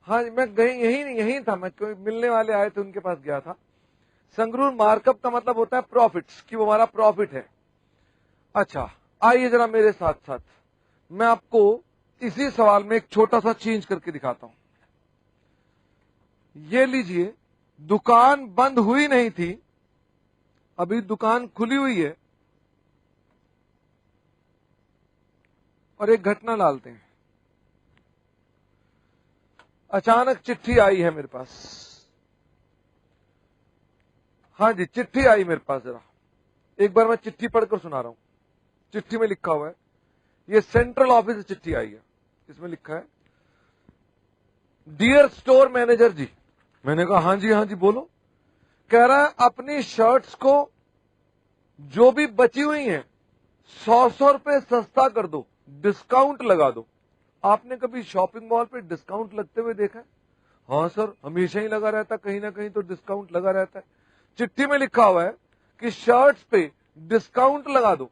Speaker 1: हाँ मैं यही था, मैं कोई मिलने वाले आए थे उनके पास गया था। संगरूर मार्कअप का मतलब होता है प्रॉफिट्स, कि वो हमारा प्रॉफिट है। अच्छा, आइए जरा मेरे साथ साथ, मैं आपको इसी सवाल में एक छोटा सा चेंज करके दिखाता हूं। ये लीजिए, दुकान बंद हुई नहीं थी, अभी दुकान खुली हुई है, और एक घटना डालते हैं। अचानक चिट्ठी आई है मेरे पास। हाँ जी, चिट्ठी आई मेरे पास, जरा एक बार मैं चिट्ठी पढ़कर सुना रहा हूं। चिट्ठी में लिखा हुआ है, ये सेंट्रल ऑफिस से चिट्ठी आई है, इसमें लिखा है डियर स्टोर मैनेजर जी। मैंने कहा हाँ जी बोलो। कह रहा है अपनी शर्ट्स को जो भी बची हुई हैं 100 रुपए सस्ता कर दो, डिस्काउंट लगा दो। आपने कभी शॉपिंग मॉल पे डिस्काउंट लगते हुए देखा है? हाँ सर, हमेशा ही लगा रहता, कहीं ना कहीं तो डिस्काउंट लगा रहता है। चिट्ठी में लिखा हुआ है कि शर्ट्स पे डिस्काउंट लगा दो।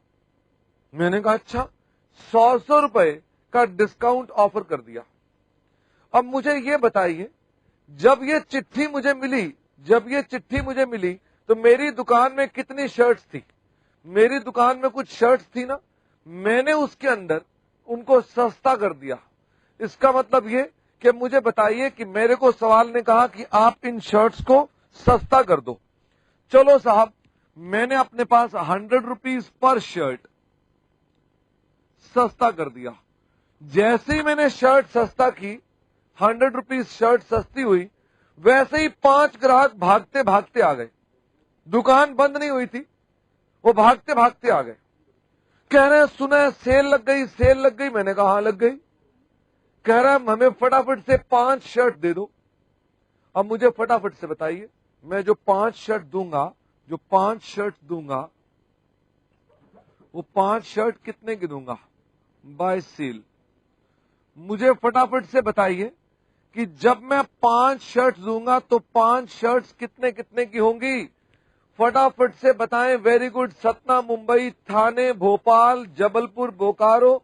Speaker 1: मैंने कहा अच्छा, 100 रुपए का डिस्काउंट ऑफर कर दिया। अब मुझे ये बताइए, जब ये चिट्ठी मुझे मिली तो मेरी दुकान में कितनी शर्ट्स थी? मेरी दुकान में कुछ शर्ट्स थी ना, मैंने उसके अंदर उनको सस्ता कर दिया। इसका मतलब ये कि मुझे बताइए कि मेरे को सवाल ने कहा कि आप इन शर्ट्स को सस्ता कर दो। चलो साहब, मैंने अपने पास 100 रुपीज पर शर्ट सस्ता कर दिया। जैसे ही मैंने शर्ट सस्ता की, 100 रुपीज शर्ट सस्ती हुई, वैसे ही 5 ग्राहक भागते भागते आ गए। दुकान बंद नहीं हुई थी, वो भागते भागते आ गए। कह रहे हैं सुना है सेल लग गई, सेल लग गई। मैंने कहा हाँ लग गई। कह रहा है हमें फटाफट से 5 शर्ट दे दो। अब मुझे फटाफट से बताइए, मैं जो 5 शर्ट दूंगा, जो 5 शर्ट दूंगा, वो 5 शर्ट कितने की दूंगा बाय सेल? मुझे फटाफट से बताइए कि जब मैं 5 शर्ट दूंगा तो 5 शर्ट्स कितने कितने की होंगी? फटाफट से बताएं। Very good. सतना, मुंबई, थाने, भोपाल, जबलपुर, बोकारो।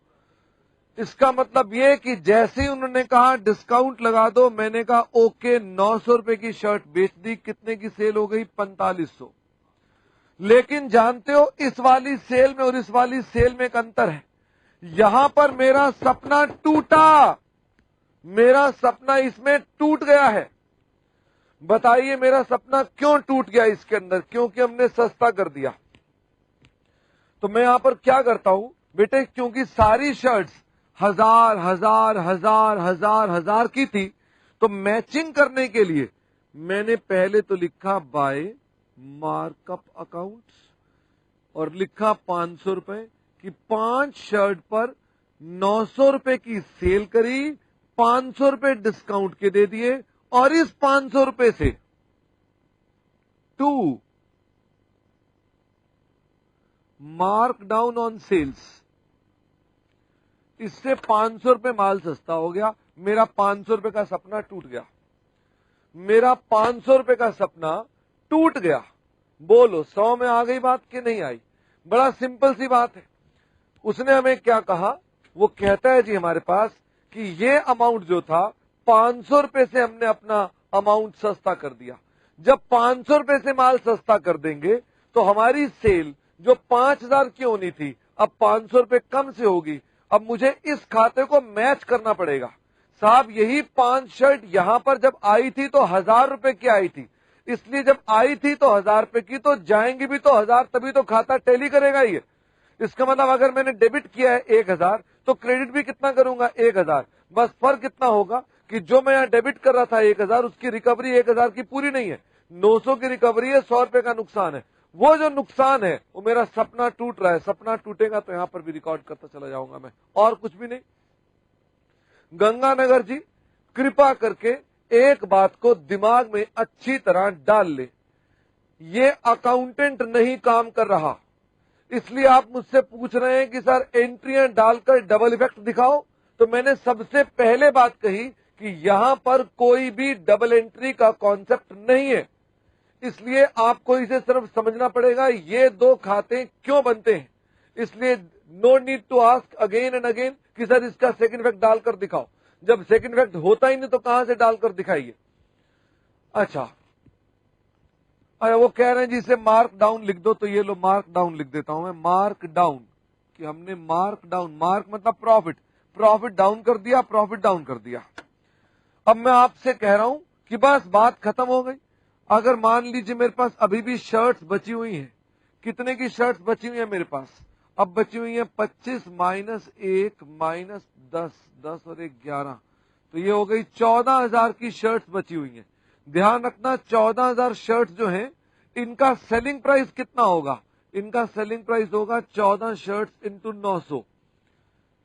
Speaker 1: इसका मतलब ये कि जैसे ही उन्होंने कहा डिस्काउंट लगा दो, मैंने कहा ओके, 900 रुपए की शर्ट बेच दी। कितने की सेल हो गई? 4500। लेकिन जानते हो इस वाली सेल में और इस वाली सेल में एक अंतर है। यहां पर मेरा सपना टूटा, मेरा सपना इसमें टूट गया है। बताइए मेरा सपना क्यों टूट गया इसके अंदर? क्योंकि हमने सस्ता कर दिया। तो मैं यहां पर क्या करता हूं बेटे, क्योंकि सारी शर्ट्स 1000 1000 1000 1000 1000 की थी, तो मैचिंग करने के लिए मैंने पहले तो लिखा बाय मार्कअप अकाउंट और लिखा 500 रुपए कि 5 शर्ट पर 900 रुपए की सेल करी, 500 रुपए डिस्काउंट के दे दिए, और इस 500 रुपए से 2 मार्क डाउन ऑन सेल्स, इससे 500 रुपए माल सस्ता हो गया। मेरा 500 रुपए का सपना टूट गया। मेरा 500 रुपए का सपना टूट गया। बोलो 100 में आ गई बात कि नहीं आई? बड़ा सिंपल सी बात है। उसने हमें क्या कहा? वो कहता है जी हमारे पास कि ये अमाउंट जो था 500 रुपए से हमने अपना अमाउंट सस्ता कर दिया। जब 500 रुपए से माल सस्ता कर देंगे तो हमारी सेल जो 5000 की होनी थी अब 500 रुपए कम से होगी। अब मुझे इस खाते को मैच करना पड़ेगा। साहब यही 5 शर्ट यहां पर जब आई थी तो 1000 रुपए की आई थी, इसलिए जब आई थी तो 1000 रुपए की, तो जाएंगी भी तो 1000, तभी तो खाता टैली करेगा ये। इसका मतलब अगर मैंने डेबिट किया है 1000 तो क्रेडिट भी कितना करूंगा? 1000। बस फर्क कितना होगा कि जो मैं यहां डेबिट कर रहा था 1000, उसकी रिकवरी 1000 की पूरी नहीं है, 900 की रिकवरी है, 100 रुपए का नुकसान है। वो जो नुकसान है वो मेरा सपना टूट रहा है। सपना टूटेगा तो यहां पर भी रिकॉर्ड करता चला जाऊंगा मैं, और कुछ भी नहीं। गंगानगर जी कृपा करके एक बात को दिमाग में अच्छी तरह डाल ले, ये अकाउंटेंट नहीं काम कर रहा। इसलिए आप मुझसे पूछ रहे हैं कि सर एंट्रियां डालकर डबल इफेक्ट दिखाओ, तो मैंने सबसे पहले बात कही कि यहां पर कोई भी डबल एंट्री का कॉन्सेप्ट नहीं है। इसलिए आपको इसे सिर्फ समझना पड़ेगा ये दो खाते क्यों बनते हैं। इसलिए no need to ask again and again कि सर इसका सेकंड इफेक्ट डालकर दिखाओ। जब सेकंड इफेक्ट होता ही नहीं तो कहां से डालकर दिखाइए? अच्छा, अरे वो कह रहे हैं जी इसे मार्क डाउन लिख दो, तो ये लो मार्क डाउन लिख देता हूं मैं। मार्क डाउन कि हमने मार्क डाउन, मार्क मतलब प्रॉफिट, प्रॉफिट डाउन कर दिया, प्रॉफिट डाउन कर दिया। अब मैं आपसे कह रहा हूं कि बस बात खत्म हो गई। अगर मान लीजिए मेरे पास अभी भी शर्ट्स बची हुई हैं, कितने की शर्ट्स बची हुई है मेरे पास? अब बची हुई है 25 माइनस 1 माइनस 10, 10 और 1 11, तो ये हो गई 14,000 की शर्ट्स बची हुई हैं। ध्यान रखना 14,000 शर्ट्स जो हैं इनका सेलिंग प्राइस कितना होगा? इनका सेलिंग प्राइस होगा 14 शर्ट्स इंटू 900।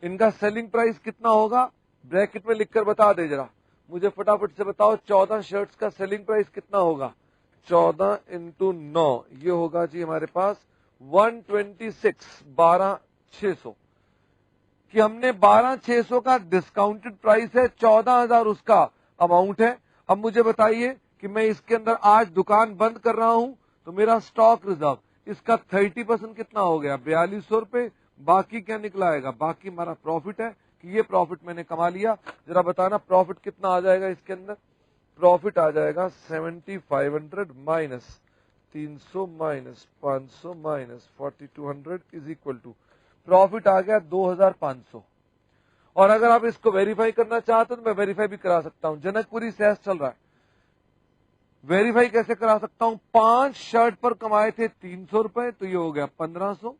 Speaker 1: इनका सेलिंग प्राइस कितना होगा? ब्रैकेट में लिखकर बता दे जरा मुझे, फटाफट से बताओ 14 शर्ट्स का सेलिंग प्राइस कितना होगा? 14 इंटू 9 ये होगा जी हमारे पास 126, 12,600 कि हमने 12,600 का डिस्काउंटेड प्राइस है, 14,000 उसका अमाउंट है। अब मुझे बताइए कि मैं इसके अंदर आज दुकान बंद कर रहा हूं तो मेरा स्टॉक रिजर्व इसका 30% कितना हो गया? 4200 रुपए। बाकी क्या निकला आएगा? बाकी हमारा प्रॉफिट है कि ये प्रॉफिट मैंने कमा लिया। जरा बताना प्रॉफिट कितना आ जाएगा इसके अंदर? प्रॉफिट आ जाएगा 7500 minus 300 minus 500 minus 4200 is equal to profit आ गया 2500। और अगर आप इसको वेरीफाई करना चाहते हो तो मैं वेरीफाई भी करा सकता हूं। जनकपुरी सेल्स चल रहा है, वेरीफाई कैसे करा सकता हूं? 5 शर्ट पर कमाए थे 300 रुपए, तो ये हो गया 1500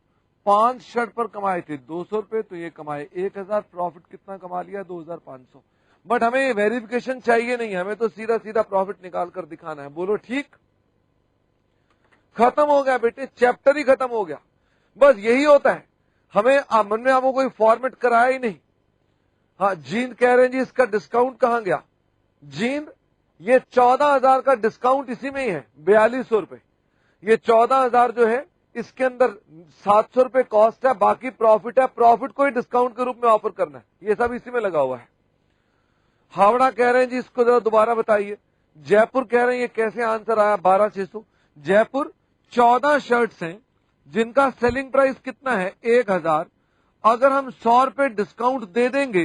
Speaker 1: 5 शर्ट पर कमाए थे 200 रुपए, तो ये कमाए 1000, प्रॉफिट कितना कमा लिया 2500। बट हमें ये वेरिफिकेशन चाहिए नहीं, हमें तो सीधा सीधा प्रॉफिट निकाल कर दिखाना है। बोलो ठीक, खत्म हो गया बेटे, चैप्टर ही खत्म हो गया। बस यही होता है, हमें मन में आपको कोई फॉर्मेट कराया ही नहीं। हाँ, जींद कह रहे हैं जी इसका डिस्काउंट कहां गया। जींद ये 14,000 का डिस्काउंट इसी में ही है, 4200 रुपए। ये 14,000 जो है इसके अंदर 700 रुपए कॉस्ट है, बाकी प्रॉफिट है। प्रॉफिट को ही डिस्काउंट के रूप में ऑफर करना है, ये सब इसी में लगा हुआ है। हावड़ा कह रहे हैं जी इसको जरा दोबारा बताइए। जयपुर कह रहे हैं ये कैसे आंसर आया 12,600। जयपुर 14 शर्ट्स हैं जिनका सेलिंग प्राइस कितना है 1000। अगर हम 100 रुपए डिस्काउंट दे देंगे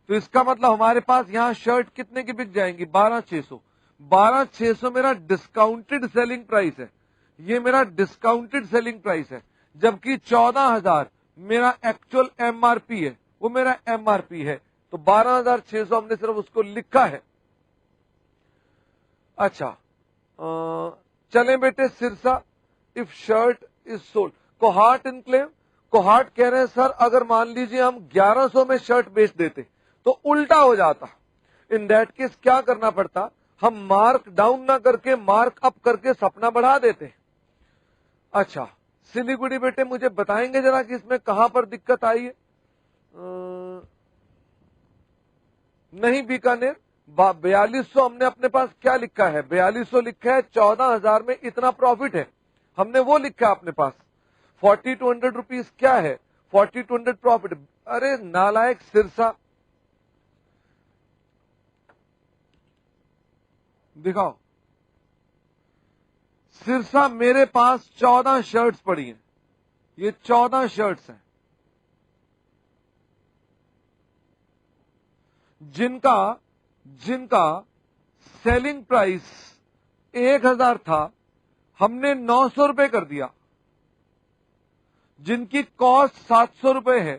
Speaker 1: तो इसका मतलब हमारे पास यहां शर्ट कितने की बिक जाएंगी 12,600। 12,600 मेरा डिस्काउंटेड सेलिंग प्राइस है, ये मेरा डिस्काउंटेड सेलिंग प्राइस है। जबकि 14,000 मेरा एक्चुअल एमआरपी है, वो मेरा एमआरपी है। तो 12,600 हमने सिर्फ उसको लिखा है। अच्छा, चलें बेटे Sirsa. If shirt is sold, Kohat enclave. Kohat कह रहे हैं सर अगर मान लीजिए हम 1100 में शर्ट बेच देते तो उल्टा हो जाता। इन दैट केस क्या करना पड़ता, हम मार्क डाउन ना करके मार्क अप करके सपना बढ़ा देते। अच्छा, सिलीगुड़ी बेटे मुझे बताएंगे जरा कि इसमें कहां पर दिक्कत आई है। नहीं, बीकानेर 4200 हमने अपने पास क्या लिखा है, 4200 लिखा है। 14,000 में इतना प्रॉफिट है, हमने वो लिखा है अपने पास। 4200 रुपीज क्या है, 4200 प्रॉफिट। अरे नालायक सिरसा, दिखाओ। सिरसा मेरे पास 14 शर्ट्स पड़ी हैं, ये 14 शर्ट्स हैं जिनका सेलिंग प्राइस 1000 था, हमने 900 रुपए कर दिया। जिनकी कॉस्ट 700 रुपए है।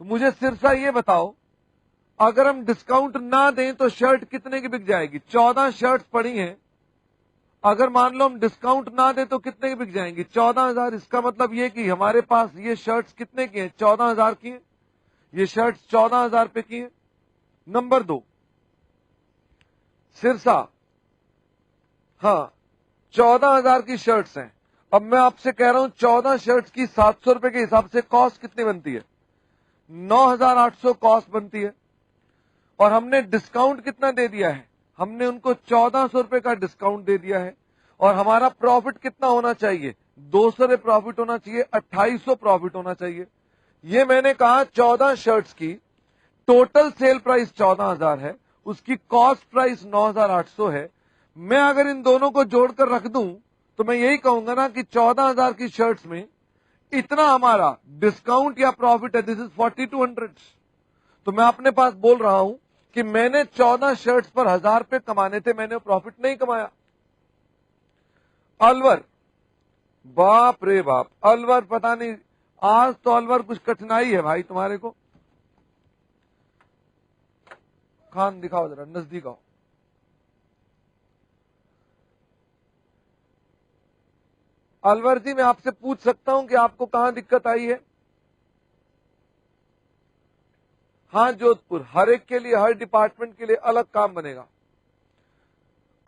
Speaker 1: तो मुझे सिरसा ये बताओ, अगर हम डिस्काउंट ना दें तो शर्ट कितने की बिक जाएगी। 14 शर्ट्स पड़ी हैं, अगर मान लो हम डिस्काउंट ना दें तो कितने की बिक जाएंगी 14,000। इसका मतलब ये कि हमारे पास ये शर्ट्स कितने की हैं 14,000 की हैं, ये शर्ट्स 14,000 रुपए की हैं। नंबर 2, सिरसा, हाँ 14,000 की शर्ट्स हैं। अब मैं आपसे कह रहा हूं 14 शर्ट्स की 700 रुपए के हिसाब से कॉस्ट कितनी बनती है 9,800 कॉस्ट बनती है। और हमने डिस्काउंट कितना दे दिया है, हमने उनको 1,400 रुपए का डिस्काउंट दे दिया है। और हमारा प्रॉफिट कितना होना चाहिए 200 प्रॉफिट होना चाहिए, 2800 प्रॉफिट होना चाहिए। ये मैंने कहा 14 शर्ट्स की टोटल सेल प्राइस 14,000 है, उसकी कॉस्ट प्राइस 9,800 है। मैं अगर इन दोनों को जोड़कर रख दूं तो मैं यही कहूंगा ना कि 14,000 की शर्ट्स में इतना हमारा डिस्काउंट या प्रॉफिट है, दिस इज 4,200। तो मैं अपने पास बोल रहा हूं कि मैंने 14 शर्ट्स पर 1000 रुपए कमाने थे, मैंने प्रॉफिट नहीं कमाया। अलवर, बाप रे बाप, अलवर पता नहीं आज तो अलवर कुछ कठिनाई है भाई तुम्हारे को। खान दिखाओ जरा, नजदीक आओ। अलवर जी मैं आपसे पूछ सकता हूं कि आपको कहां दिक्कत आई है। हाँ जोधपुर, हर एक के लिए हर डिपार्टमेंट के लिए अलग काम बनेगा।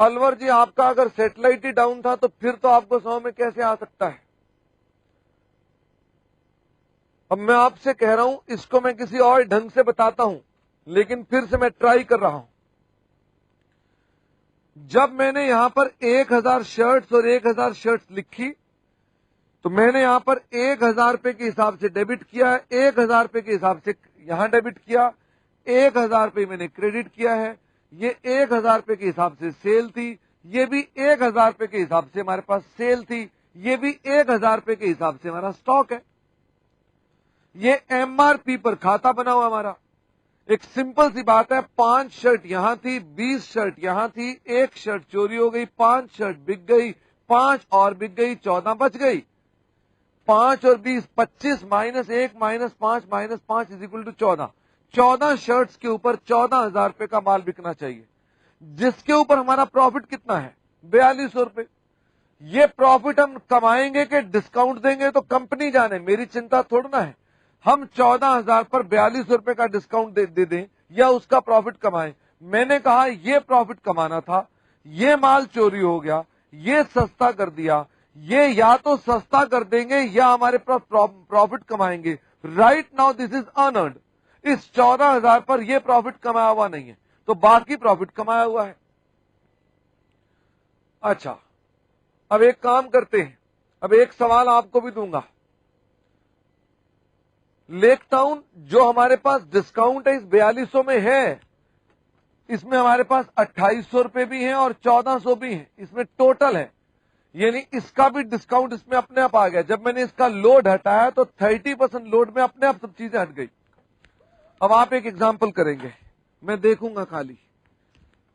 Speaker 1: अलवर जी आपका अगर सैटेलाइट ही डाउन था तो फिर तो आपको 100 में कैसे आ सकता है। अब मैं आपसे कह रहा हूं इसको मैं किसी और ढंग से बताता हूं, लेकिन फिर से मैं ट्राई कर रहा हूं। जब मैंने यहां पर 1000 शर्ट्स और 1000 शर्ट्स लिखी तो मैंने यहां पर 1000 रुपए के हिसाब से डेबिट किया है, 1000 रुपए के हिसाब से यहां डेबिट किया, 1000 रुपए मैंने क्रेडिट किया है। ये 1000 रुपए के हिसाब से सेल थी, ये भी 1000 रुपए के हिसाब से हमारे पास सेल थी, ये भी 1000 रुपए के हिसाब से हमारा स्टॉक है। ये एमआरपी पर खाता बना हुआ हमारा। एक सिंपल सी बात है, 5 शर्ट यहां थी, 20 शर्ट यहां थी, 1 शर्ट चोरी हो गई, 5 शर्ट बिक गई, 5 और बिक गई, 14 बच गई। 5 और 20 25 -1 -5 -5 इज इक्वल टू 14। 14 शर्ट्स के ऊपर 14,000 रुपए का माल बिकना चाहिए, जिसके ऊपर हमारा प्रॉफिट कितना है 4200 रुपए। ये प्रॉफिट हम कमाएंगे कि डिस्काउंट देंगे तो कंपनी जाने, मेरी चिंता थोड़ा ना है। हम 14,000 पर 42 रुपए का डिस्काउंट दे दें या उसका प्रॉफिट कमाएं। मैंने कहा ये प्रॉफिट कमाना था, ये माल चोरी हो गया, ये सस्ता कर दिया, ये या तो सस्ता कर देंगे या हमारे पास प्रॉफिट कमाएंगे। Right now this is unearned. इस 14,000 पर यह प्रॉफिट कमाया हुआ नहीं है, तो बाकी प्रॉफिट कमाया हुआ है। अच्छा, अब एक काम करते हैं, अब एक सवाल आपको भी दूंगा। लेक टाउन जो हमारे पास डिस्काउंट है इस 4200 में है, इसमें हमारे पास 2800 रुपए भी हैं और 1400 भी हैं, इसमें टोटल है, यानी इसका भी डिस्काउंट इसमें अपने आप आ गया। जब मैंने इसका लोड हटाया तो 30% लोड में अपने आप सब चीजें हट गई। अब आप एक एग्जाम्पल करेंगे, मैं देखूंगा खाली,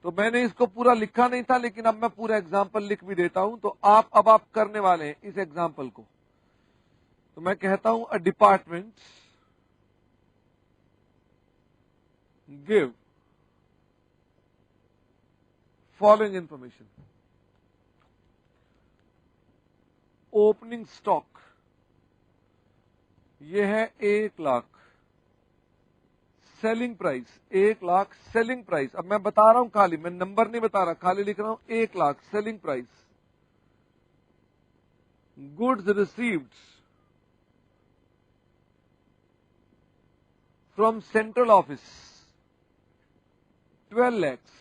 Speaker 1: तो मैंने इसको पूरा लिखा नहीं था लेकिन अब मैं पूरा एग्जाम्पल लिख भी देता हूं, तो आप करने वाले हैं इस एग्जाम्पल को। तो मैं कहता हूं a department give following information. Opening stock ये है 1,00,000, सेलिंग प्राइस 1,00,000 सेलिंग प्राइस। अब मैं बता रहा हूं खाली, मैं नंबर नहीं बता रहा, खाली लिख रहा हूं 1,00,000 selling price. Goods received from central office 12 lakhs।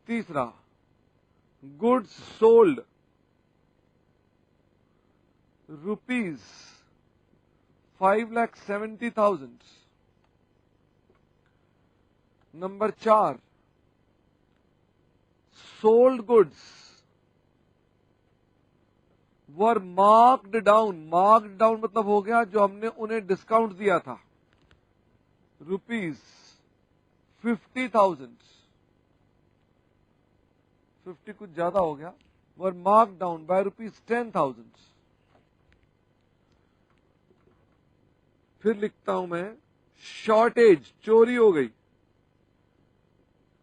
Speaker 1: तीसरा, goods sold rupees 5,70,000। Number 4, sold goods were marked down. Marked down मतलब हो गया जो हमने उन्हें डिस्काउंट दिया था, रुपीज 50,000। 50 कुछ ज्यादा हो गया, वर मार्क्ड डाउन बाय रुपीज 10,000। फिर लिखता हूं मैं, शॉर्टेज चोरी हो गई,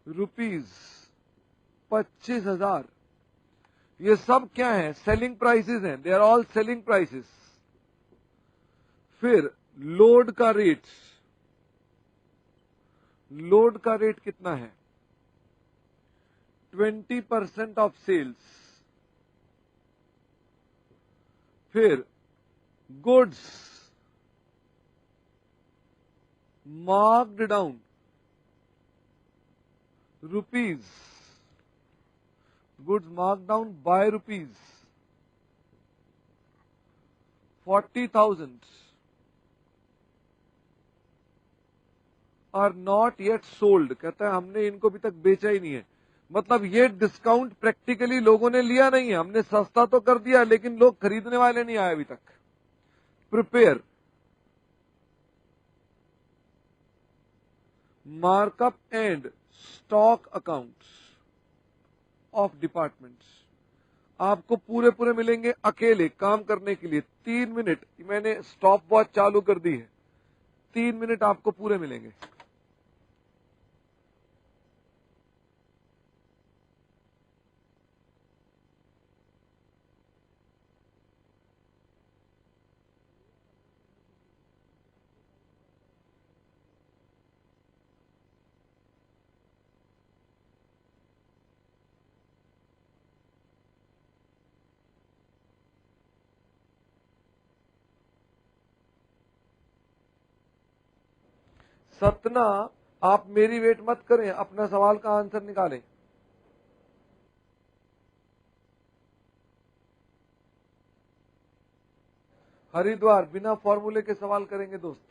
Speaker 1: रुपीज 25,000। ये सब क्या है? सेलिंग प्राइसेस हैं, they are all selling prices. फिर लोड का रेट, लोड का रेट कितना है? 20% ऑफ सेल्स। फिर goods marked down rupees, goods marked down by rupees 40,000 are not yet sold. कहता है हमने इनको अभी तक बेचा ही नहीं है। मतलब ये डिस्काउंट प्रैक्टिकली लोगों ने लिया नहीं है, हमने सस्ता तो कर दिया लेकिन लोग खरीदने वाले नहीं आए अभी तक। Prepare markup and stock accounts of departments. आपको पूरे पूरे मिलेंगे अकेले काम करने के लिए 3 मिनट। मैंने स्टॉप वॉच चालू कर दी है, 3 मिनट आपको पूरे मिलेंगे। सतना, आप मेरी वेट मत करें, अपना सवाल का आंसर निकालें। हरिद्वार, बिना फॉर्मूले के सवाल करेंगे दोस्त।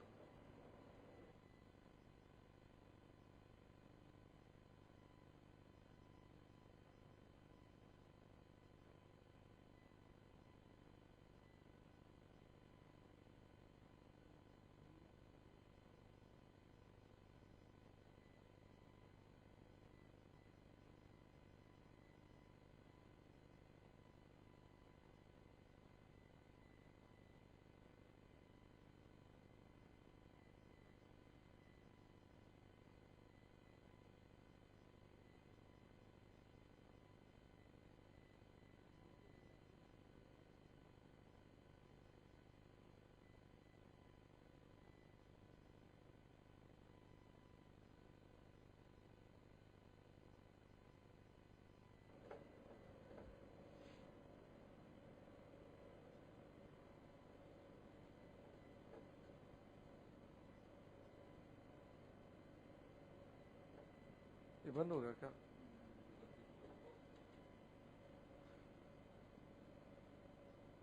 Speaker 1: बंद हो गया क्या?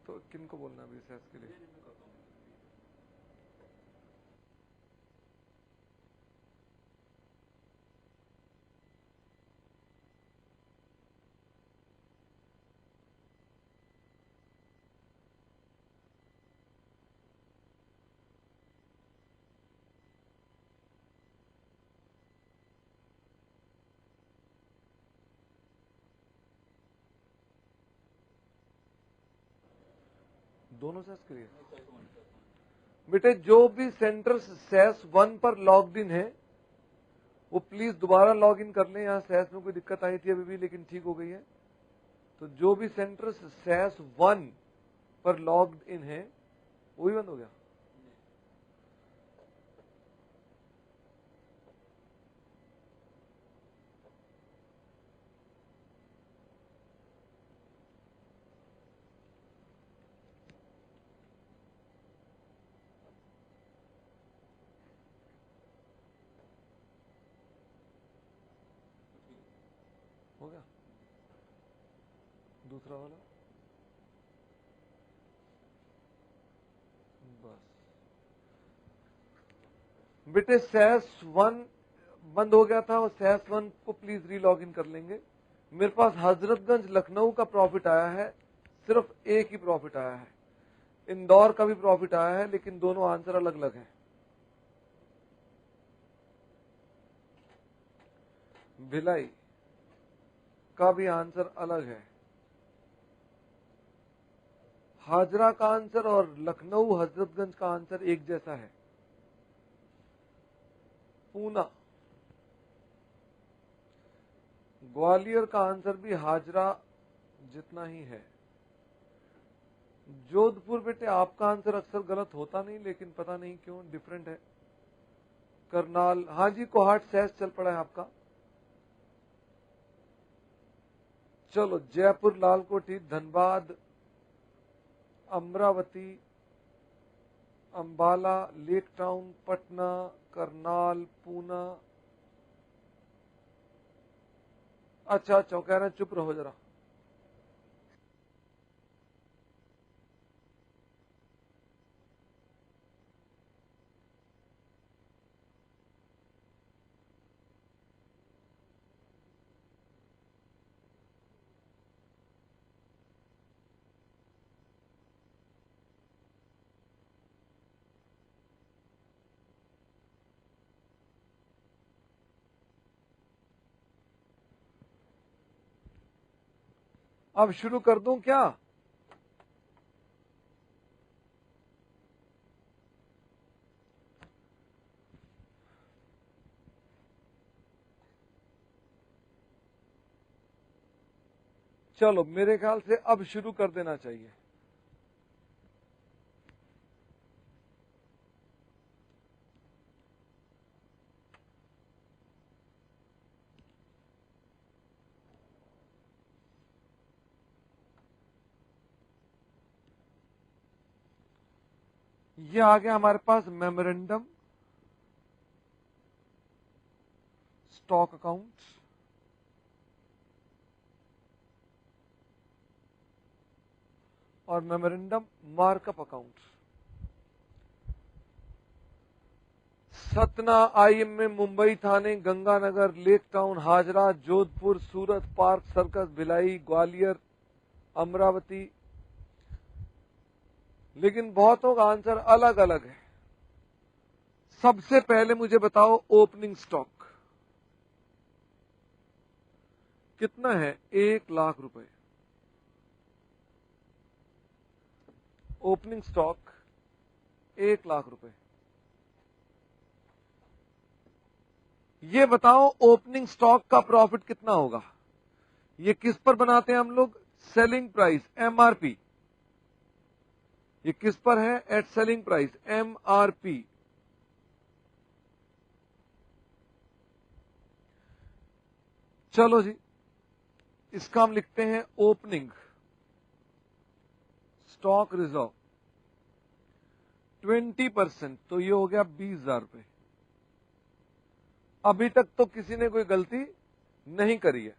Speaker 1: तो किनको बोलना अभी सेस के लिए? दोनों सेस के लिए? बेटे जो भी सेंटर्स सेस 1 पर लॉग्ड इन है वो प्लीज दोबारा लॉग इन कर लें। यहाँ सेस में कोई दिक्कत आई थी अभी भी, लेकिन ठीक हो गई है। तो जो भी सेंटर्स सेस 1 पर लॉग्ड इन है वो भी बंद हो गया। हो गया दूसरा वाला? बस बेटे सेस 1 बंद हो गया था और सेस 1 को प्लीज रीलॉग इन कर लेंगे। मेरे पास हजरतगंज लखनऊ का प्रॉफिट आया है, सिर्फ एक ही प्रॉफिट आया है। इंदौर का भी प्रॉफिट आया है, लेकिन दोनों आंसर अलग अलग हैं। भिलाई का भी आंसर अलग है। हाजरा का आंसर और लखनऊ हजरतगंज का आंसर एक जैसा है। पूना, ग्वालियर का आंसर भी हाजरा जितना ही है। जोधपुर बेटे आपका आंसर अक्सर गलत होता नहीं, लेकिन पता नहीं क्यों डिफरेंट है। करनाल, हाँ जी, कोहाट सेस चल पड़ा है आपका। चलो जयपुर, लालकोटी, धनबाद, अमरावती, अंबाला, लेक टाउन, पटना, करनाल, पूना। अच्छा कह रहे हैं चुप रहो जरा। अब शुरू कर दूं क्या? चलो मेरे ख्याल से अब शुरू कर देना चाहिए। ये आ गया हमारे पास मेमोरेंडम, स्टॉक अकाउंट, और memorandum markup account. Satna, IMA, Mumbai Thane, Ganganagar, Lake Town, Hazra, Jodhpur, Surat, Park Circus, Bhilai, Gwalior, Amravati. लेकिन बहुतों का आंसर अलग अलग है। सबसे पहले मुझे बताओ ओपनिंग स्टॉक कितना है? 1,00,000 रुपए। ओपनिंग स्टॉक 1,00,000 रुपए। ये बताओ ओपनिंग स्टॉक का प्रॉफिट कितना होगा? ये किस पर बनाते हैं हम लोग? Selling price, MRP. ये किस पर है? At selling price, MRP. चलो जी, इसका हम लिखते हैं ओपनिंग स्टॉक रिजर्व 20%, तो ये हो गया 20,000 रुपए। अभी तक तो किसी ने कोई गलती नहीं करी है।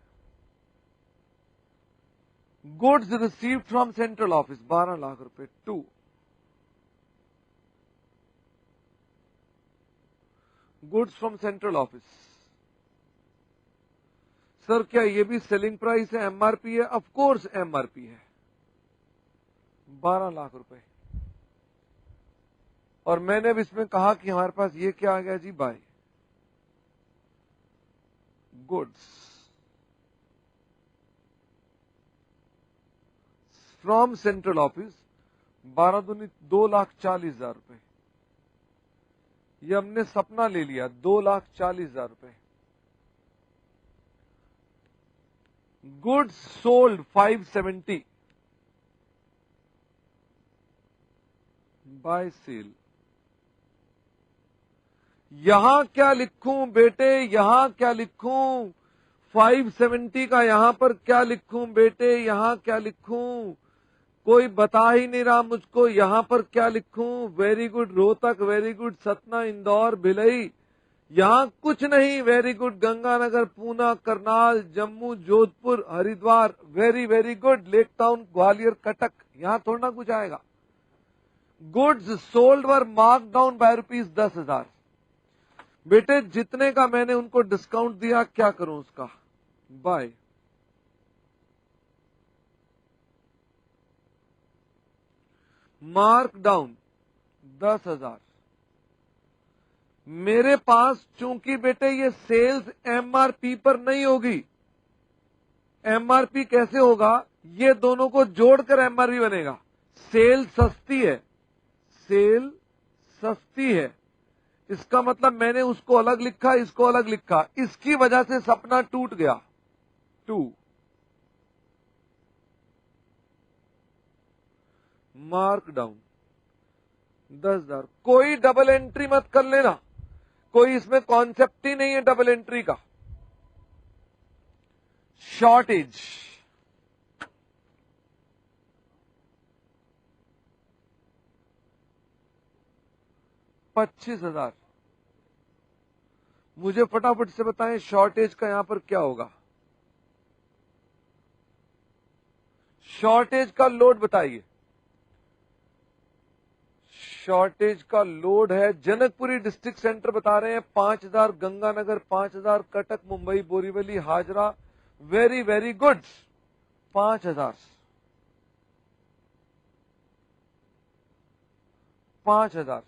Speaker 1: Goods received from central office 12 lakh रुपए 2। Goods from central office, sir क्या ये भी सेलिंग प्राइस है, एमआरपी है? ऑफ कोर्स एमआरपी है, 12 लाख रुपए। और मैंने अब इसमें कहा कि हमारे पास ये क्या आ गया जी, buy goods from central office 12 दूनी 2,40,000 रुपए। ये हमने सपना ले लिया 2,40,000 रुपए। Goods sold 570 by sale. यहां क्या लिखूं बेटे, यहां क्या लिखूं? 570 का यहां पर क्या लिखूं बेटे, यहां क्या लिखूं? कोई बता ही नहीं रहा मुझको, यहां पर क्या लिखूं? Very good Rohtak, very good Satna, Indore, Bhilai, यहां कुछ नहीं। Very good Ganganagar, Poona, Karnal, Jammu, Jodhpur, Haridwar, very very good Lake town, Gwalior, Cuttack, यहां थोड़ा ना कुछ आएगा। गुड्स सोल्ड वर मार्क डाउन बाय ₹10,000। बेटे जितने का मैंने उनको डिस्काउंट दिया, क्या करूं उसका? Bye mark down 10,000। मेरे पास चूंकि बेटे ये सेल्स एमआरपी पर नहीं होगी। एमआरपी कैसे होगा? ये दोनों को जोड़कर एमआरपी बनेगा। सेल सस्ती है, सेल सस्ती है, इसका मतलब मैंने उसको अलग लिखा, इसको अलग लिखा, इसकी वजह से सपना टूट गया। 2 मार्क डाउन 10,000। कोई डबल एंट्री मत कर लेना, कोई इसमें कॉन्सेप्ट ही नहीं है डबल एंट्री का। शॉर्टेज 25,000। मुझे फटाफट से बताएं शॉर्टेज का यहां पर क्या होगा? शॉर्टेज का लोड बताइए। शॉर्टेज का लोड है, जनकपुरी डिस्ट्रिक्ट सेंटर बता रहे हैं 5,000, Ganganagar 5,000, Cuttack, Mumbai, Borivali, Hazra, very very good 5,000। 5,000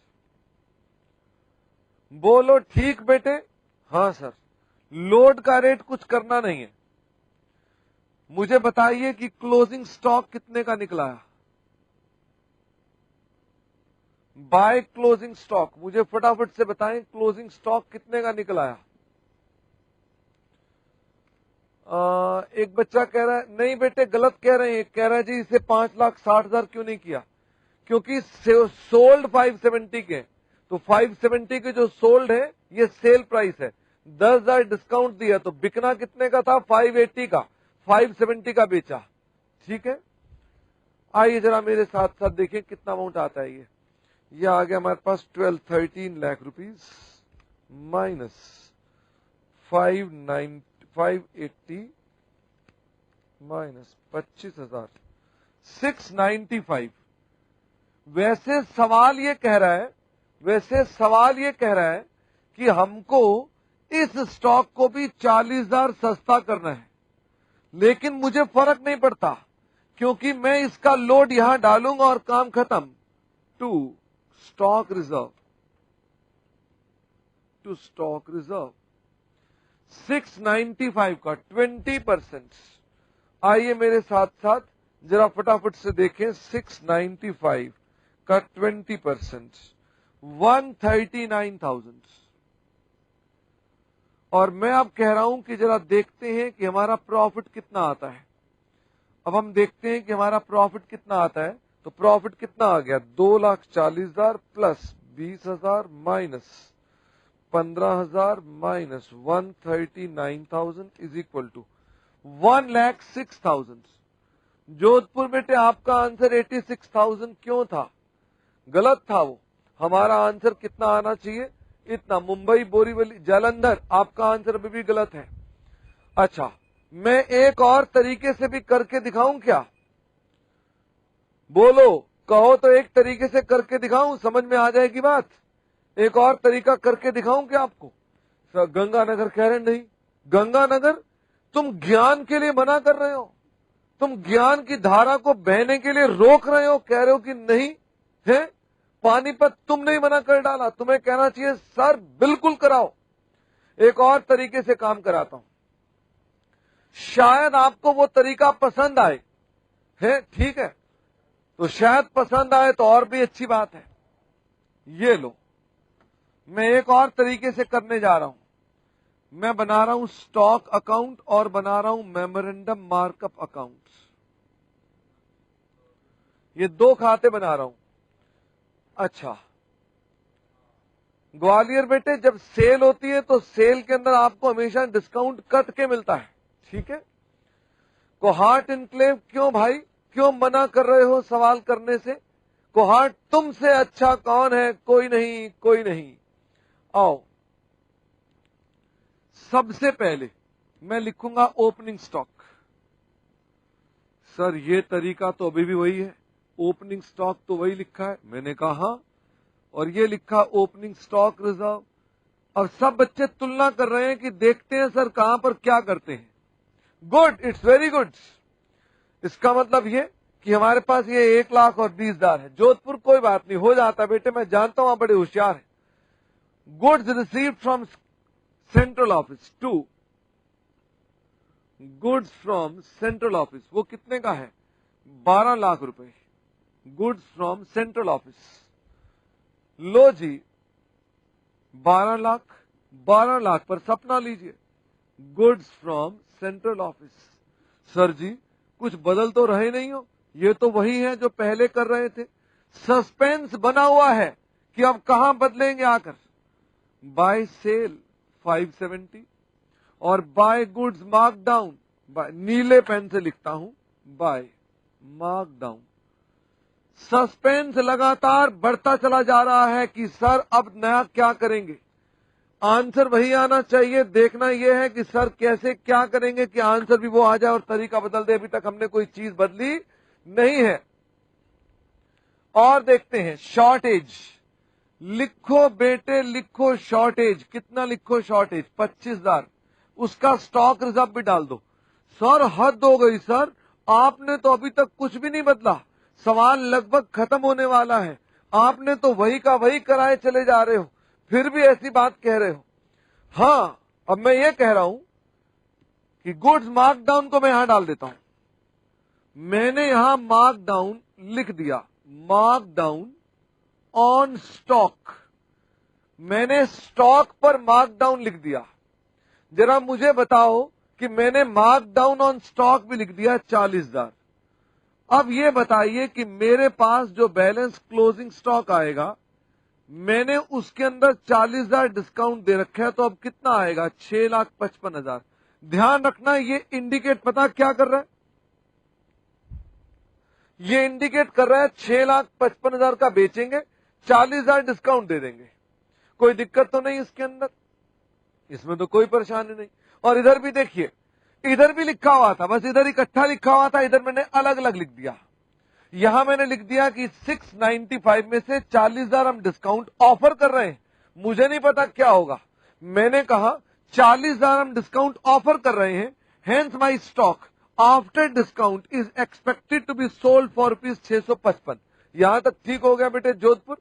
Speaker 1: बोलो ठीक बेटे? हाँ सर। लोड का रेट कुछ करना नहीं है। मुझे बताइए कि क्लोजिंग स्टॉक कितने का निकला है? बाय क्लोजिंग स्टॉक मुझे फटाफट से बताएं, क्लोजिंग स्टॉक कितने का निकला है? एक बच्चा कह रहा है नहीं बेटे गलत कह रहे हैं, कह रहा है जी इसे 5,60,000 क्यों नहीं किया? क्योंकि सोल्ड 570 के, तो 570 के जो सोल्ड है ये सेल प्राइस है। 10,000 डिस्काउंट दिया तो बिकना कितने का था? 580 का, 570 का बेचा। ठीक है, आइए जरा मेरे साथ साथ देखें कितना अमाउंट आता है। ये आ गया हमारे पास 13 लाख रुपीज माइनस 580 माइनस 25,000 695। वैसे सवाल ये कह रहा है कि हमको इस स्टॉक को भी 40,000 सस्ता करना है, लेकिन मुझे फर्क नहीं पड़ता क्योंकि मैं इसका लोड यहां डालूंगा और काम खत्म। टू स्टॉक रिजर्व, 695 का 20%। आइए मेरे साथ साथ जरा फटाफट से देखें, 695 का 20% 139,000। और मैं अब कह रहा हूं कि जरा देखते हैं कि हमारा प्रॉफिट कितना आता है। अब हम देखते हैं कि हमारा प्रॉफिट कितना आता है। तो प्रॉफिट कितना आ गया? 2,40,000 plus 20,000 minus 15,000 minus 139,000 is equal to 1,06,000। Jodhpur बेटे आपका आंसर 86,000 क्यों था? गलत था वो। हमारा आंसर कितना आना चाहिए? इतना। मुंबई, बोरीवली, जालंधर आपका आंसर अभी भी गलत है। अच्छा, मैं एक और तरीके से भी करके दिखाऊं क्या? बोलो, कहो तो एक तरीके से करके दिखाऊं, समझ में आ जाएगी बात। एक और तरीका करके दिखाऊं क्या आपको? गंगानगर कह रहे नहीं, गंगानगर तुम ज्ञान के लिए मना कर रहे हो, तुम ज्ञान की धारा को बहने के लिए रोक रहे हो, कह रहे हो कि नहीं है। पानीपत तुमने ही मना कर डाला, तुम्हें कहना चाहिए सर बिल्कुल कराओ। एक और तरीके से काम कराता हूं, शायद आपको वो तरीका पसंद आए, है ठीक है, तो शायद पसंद आए तो और भी अच्छी बात है। ये लो, मैं एक और तरीके से करने जा रहा हूं, मैं बना रहा हूं स्टॉक अकाउंट और बना रहा हूं मेमोरेंडम मार्कअप अकाउंट। ये दो खाते बना रहा हूं। अच्छा, ग्वालियर बेटे जब सेल होती है तो सेल के अंदर आपको हमेशा डिस्काउंट कट के मिलता है, ठीक है। कोहाट इनक्लेव क्यों भाई, क्यों मना कर रहे हो सवाल करने से? कोहाट तुमसे अच्छा कौन है? कोई नहीं, कोई नहीं। आओ, सबसे पहले मैं लिखूंगा ओपनिंग स्टॉक। सर ये तरीका तो अभी भी वही है, ओपनिंग स्टॉक तो वही लिखा है। मैंने कहा हाँ, और ये लिखा ओपनिंग स्टॉक रिजर्व। अब सब बच्चे तुलना कर रहे हैं कि देखते हैं सर कहां पर क्या करते हैं। Good, it's very good. इसका मतलब ये कि हमारे पास ये 1,20,000 और 20,000 है। जोधपुर कोई बात नहीं, हो जाता बेटे, मैं जानता हूं आप बड़े होशियार हैं। Goods received from central office to goods from central office, वो कितने का है? 12 लाख रुपए। गुड्स फ्रॉम सेंट्रल ऑफिस, लो जी 12 लाख, 12 लाख पर सपना लीजिए। Goods from central office. Sir जी कुछ बदल तो रहे नहीं हो, ये तो वही है जो पहले कर रहे थे। सस्पेंस बना हुआ है कि अब कहां बदलेंगे आकर। बाय सेल 570 और बाय गुड्स मार्क डाउन, नीले पेन से लिखता हूं, बाय मार्क डाउन। सस्पेंस लगातार बढ़ता चला जा रहा है कि सर अब नया क्या करेंगे। आंसर वही आना चाहिए, देखना यह है कि सर कैसे क्या करेंगे कि आंसर भी वो आ जाए और तरीका बदल दे। अभी तक हमने कोई चीज बदली नहीं है। और देखते हैं शॉर्टेज। लिखो बेटे लिखो शॉर्टेज, कितना लिखो शॉर्टेज? 25,000। उसका स्टॉक रिजर्व भी डाल दो। सर हद हो गई सर, आपने तो अभी तक कुछ भी नहीं बदला, सवाल लगभग खत्म होने वाला है, आपने तो वही का वही कराए चले जा रहे हो, फिर भी ऐसी बात कह रहे हो। हाँ, अब मैं ये कह रहा हूं कि गुड्स मार्क डाउन को मैं यहां डाल देता हूं। मैंने यहां मार्क डाउन लिख दिया, मार्क डाउन ऑन स्टॉक। मैंने स्टॉक पर मार्क डाउन लिख दिया। जरा मुझे बताओ कि मैंने मार्क डाउन ऑन स्टॉक भी लिख दिया 40,000। अब ये बताइए कि मेरे पास जो बैलेंस क्लोजिंग स्टॉक आएगा, मैंने उसके अंदर 40,000 डिस्काउंट दे रखा है, तो अब कितना आएगा? 6,55,000। ध्यान रखना, ये इंडिकेट पता क्या कर रहा है? ये इंडिकेट कर रहा है 6,55,000 का बेचेंगे, 40,000 डिस्काउंट दे देंगे। कोई दिक्कत तो नहीं इसके अंदर, इसमें तो कोई परेशानी नहीं। और इधर भी देखिए, इधर भी लिखा हुआ था, बस इधर इकट्ठा लिखा हुआ था, इधर मैंने अलग अलग लिख दिया। यहां मैंने लिख दिया कि 695 में से 40,000 हम डिस्काउंट ऑफर कर रहे हैं। मुझे नहीं पता क्या होगा, मैंने कहा 40,000 हम डिस्काउंट ऑफर कर रहे हैं, hence my stock after discount is expected to be sold for rupees 655। यहां तक ठीक हो गया बेटे जोधपुर।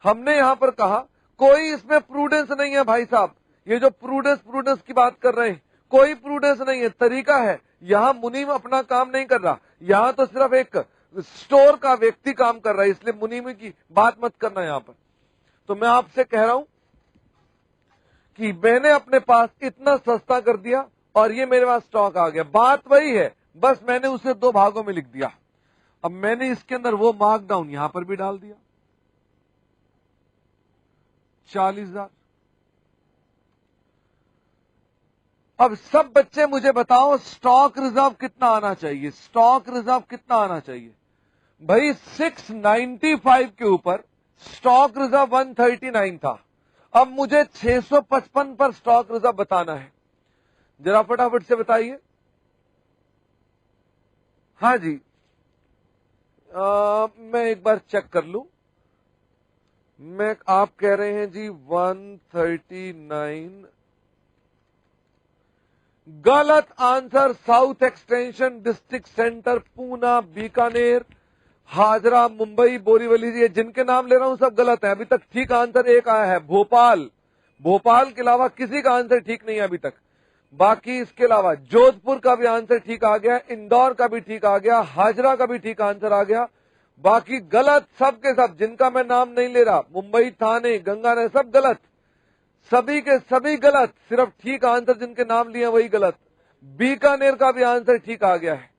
Speaker 1: हमने यहां पर कहा कोई इसमें प्रूडेंस नहीं है भाई साहब, ये जो प्रूडेंस की बात कर रहे हैं, कोई प्रूडेंस नहीं है, तरीका है। यहां मुनीम अपना काम नहीं कर रहा, यहां तो सिर्फ एक स्टोर का व्यक्ति काम कर रहा है, इसलिए मुनीम की बात मत करना यहां पर। तो मैं आपसे कह रहा हूं कि मैंने अपने पास इतना सस्ता कर दिया और ये मेरे पास स्टॉक आ गया। बात वही है, बस मैंने उसे दो भागों में लिख दिया। अब मैंने इसके अंदर वो मार्क डाउन यहां पर भी डाल दिया, 40,000। अब सब बच्चे मुझे बताओ स्टॉक रिजर्व कितना आना चाहिए? स्टॉक रिजर्व कितना आना चाहिए भाई? 695 के ऊपर स्टॉक रिजर्व 139 था, अब मुझे 655 पर स्टॉक रिजर्व बताना है। जरा फटाफट से बताइए। हाँ जी, मैं एक बार चेक कर लूं। आप कह रहे हैं जी 139। गलत answer. South Extension, district centre, Poona, Bikaner, Hazra, Mumbai, Borivali. ये जिनके नाम ले रहा हूं सब गलत है। अभी तक ठीक आंसर एक आया है, भोपाल। भोपाल के अलावा किसी का आंसर ठीक नहीं है अभी तक। बाकी इसके अलावा जोधपुर का भी आंसर ठीक आ गया, इंदौर का भी ठीक आ गया, हाजरा का भी ठीक आंसर आ गया। बाकी गलत सब के सब, जिनका मैं नाम नहीं ले रहा, मुंबई, थाने, गंगानगर, सब गलत। सभी के सभी गलत। सिर्फ ठीक आंसर जिनके नाम लिए वही गलत। बीकानेर का भी आंसर ठीक आ गया है।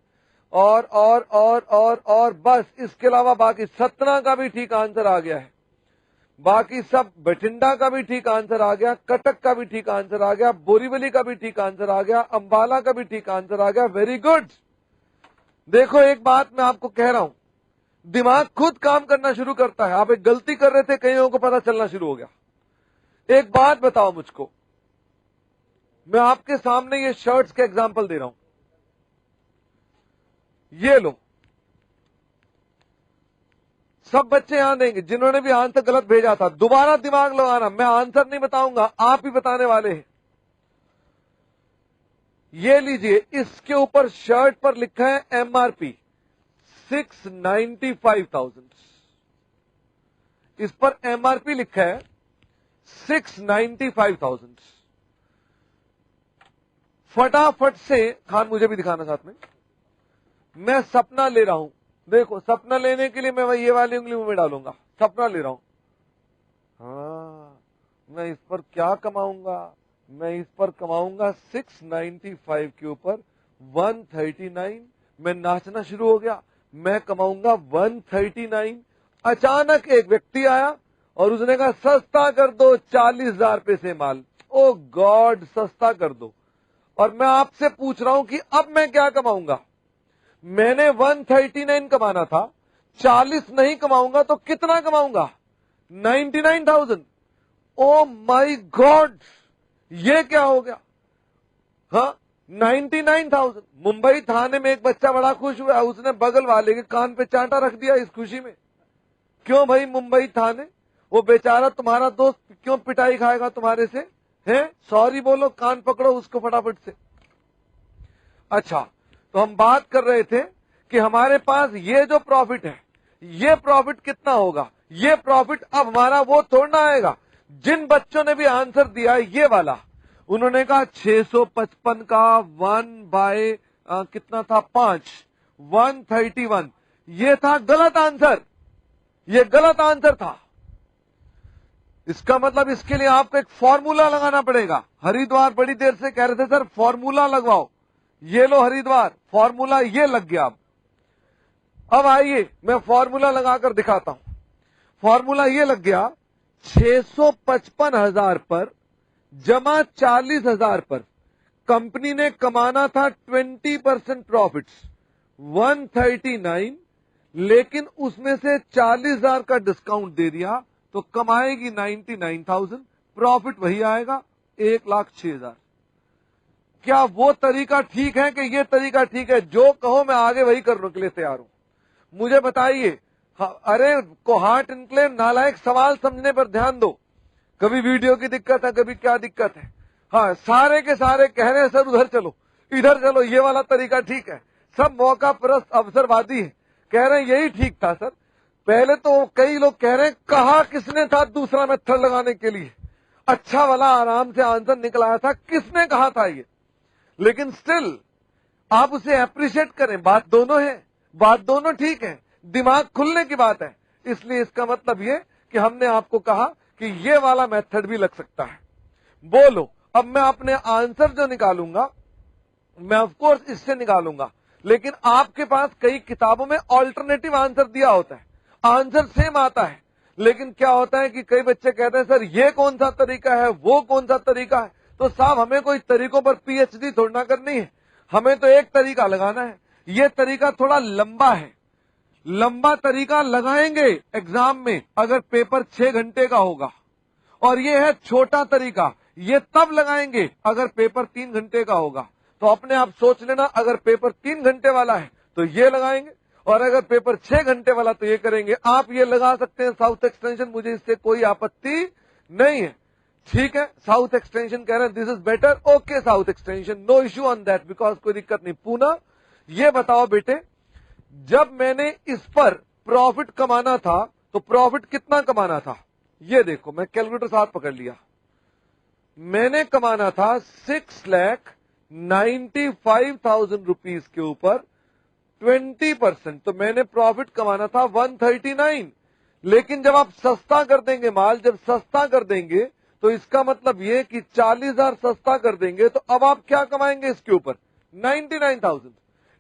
Speaker 1: और बस इसके अलावा बाकी सतना का भी ठीक आंसर आ गया है। बाकी सब, बठिंडा का भी ठीक आंसर आ गया, कटक का भी ठीक आंसर आ गया, बोरीवली का भी ठीक आंसर आ गया, अंबाला का भी ठीक आंसर आ गया। Very good. देखो एक बात मैं आपको कह रहा हूं, दिमाग खुद काम करना शुरू करता है। आप एक गलती कर रहे थे, कई लोगों को पता चलना शुरू हो गया। एक बात बताओ मुझको, मैं आपके सामने ये शर्ट्स के एग्जांपल दे रहा हूं। ये लो, सब बच्चे यहां देंगे जिन्होंने भी आंसर गलत भेजा था। दोबारा दिमाग लगाना, मैं आंसर नहीं बताऊंगा, आप ही बताने वाले हैं। ये लीजिए, इसके ऊपर शर्ट पर लिखा है एमआरपी 695,000। इस पर एमआरपी लिखा है 695,000। फटाफट से खान, मुझे भी दिखाना साथ में। मैं सपना ले रहा हूं। देखो, सपना लेने के लिए मैं ये वाली उंगली मुंह में डालूंगा। सपना ले रहा हूं। हाँ, मैं इस पर क्या कमाऊंगा? मैं इस पर कमाऊंगा 695 के ऊपर 139। मैं नाचना शुरू हो गया, मैं कमाऊंगा 139। अचानक एक व्यक्ति आया और उसने कहा सस्ता कर दो, 40,000 रुपए से माल। ओ गॉड, सस्ता कर दो। और मैं आपसे पूछ रहा हूं कि अब मैं क्या कमाऊंगा? मैंने 139 कमाना था, 40 नहीं कमाऊंगा तो कितना कमाऊंगा? 99,000। ओ माई गॉड, ये क्या हो गया? हाँ, 99,000। मुंबई थाने में एक बच्चा बड़ा खुश हुआ, उसने बगल वाले के कान पे चांटा रख दिया इस खुशी में। क्यों भाई मुंबई थाने? वो बेचारा तुम्हारा दोस्त क्यों पिटाई खाएगा तुम्हारे से? हैं? सॉरी बोलो, कान पकड़ो उसको फटाफट से। अच्छा, तो हम बात कर रहे थे कि हमारे पास ये जो प्रॉफिट है, ये प्रॉफिट कितना होगा? ये प्रॉफिट अब हमारा वो थोड़ा आएगा। जिन बच्चों ने भी आंसर दिया ये वाला, उन्होंने कहा 655 का 1 बाय कितना था? 5, 131। ये था गलत आंसर। ये गलत आंसर था। इसका मतलब इसके लिए आपको एक फॉर्मूला लगाना पड़ेगा। हरिद्वार बड़ी देर से कह रहे थे सर फॉर्मूला लगवाओ। ये लो हरिद्वार, फॉर्मूला ये लग गया। अब आइए मैं फॉर्मूला लगाकर दिखाता हूं। फॉर्मूला ये लग गया, 655,000 पर जमा 40,000 पर कंपनी ने कमाना था 20% प्रॉफिट्स 139, लेकिन उसमें से 40,000 का डिस्काउंट दे दिया तो कमाएगी 99,000। प्रॉफिट वही आएगा 1,06,000। क्या वो तरीका ठीक है कि ये तरीका ठीक है? जो कहो मैं आगे वही करने के लिए तैयार हूं। मुझे बताइए। अरे कोहाट इनक्लेव नालायक, सवाल समझने पर ध्यान दो। कभी वीडियो की दिक्कत है, कभी क्या दिक्कत है। हाँ, सारे के सारे कह रहे हैं सर उधर चलो, इधर चलो, ये वाला तरीका ठीक है। सब मौका परस्त अवसरवादी है, कह रहे हैं यही ठीक था सर। पहले तो कई लोग कह रहे हैं कहा किसने था दूसरा मेथड लगाने के लिए? अच्छा वाला आराम से आंसर निकल आया था, किसने कहा था ये? लेकिन स्टिल आप उसे अप्रिशिएट करें। बात दोनों है, बात दोनों ठीक है, दिमाग खुलने की बात है। इसलिए इसका मतलब ये कि हमने आपको कहा कि ये वाला मेथड भी लग सकता है। बोलो, अब मैं अपने आंसर जो निकालूंगा मैं ऑफ कोर्स इससे निकालूंगा, लेकिन आपके पास कई किताबों में ऑल्टरनेटिव आंसर दिया होता है। आंसर सेम आता है, लेकिन क्या होता है कि कई बच्चे कहते हैं सर ये कौन सा तरीका है, वो कौन सा तरीका है। तो साहब हमें कोई तरीकों पर पीएचडी थोड़ा करनी है, हमें तो एक तरीका लगाना है। ये तरीका थोड़ा लंबा है, लंबा तरीका लगाएंगे एग्जाम में अगर पेपर 6 घंटे का होगा, और ये है छोटा तरीका, ये तब लगाएंगे अगर पेपर 3 घंटे का होगा। तो अपने आप सोच लेना, अगर पेपर 3 घंटे वाला है तो ये लगाएंगे, और अगर पेपर 6 घंटे वाला तो ये करेंगे। आप ये लगा सकते हैं साउथ एक्सटेंशन, मुझे इससे कोई आपत्ति नहीं है। ठीक है, साउथ एक्सटेंशन कह रहे हैं this is better, okay South Extension, no issue on that, because कोई दिक्कत नहीं। पूना ये बताओ बेटे, जब मैंने इस पर प्रॉफिट कमाना था तो प्रॉफिट कितना कमाना था? ये देखो, मैं कैलकुलेटर साथ पकड़ लिया, मैंने कमाना था 6,95,000 रुपीज के ऊपर 20%, तो मैंने प्रॉफिट कमाना था 139। लेकिन जब आप सस्ता कर देंगे माल, जब सस्ता कर देंगे तो इसका मतलब ये कि 40,000 सस्ता कर देंगे तो अब आप क्या कमाएंगे इसके ऊपर? 99,000।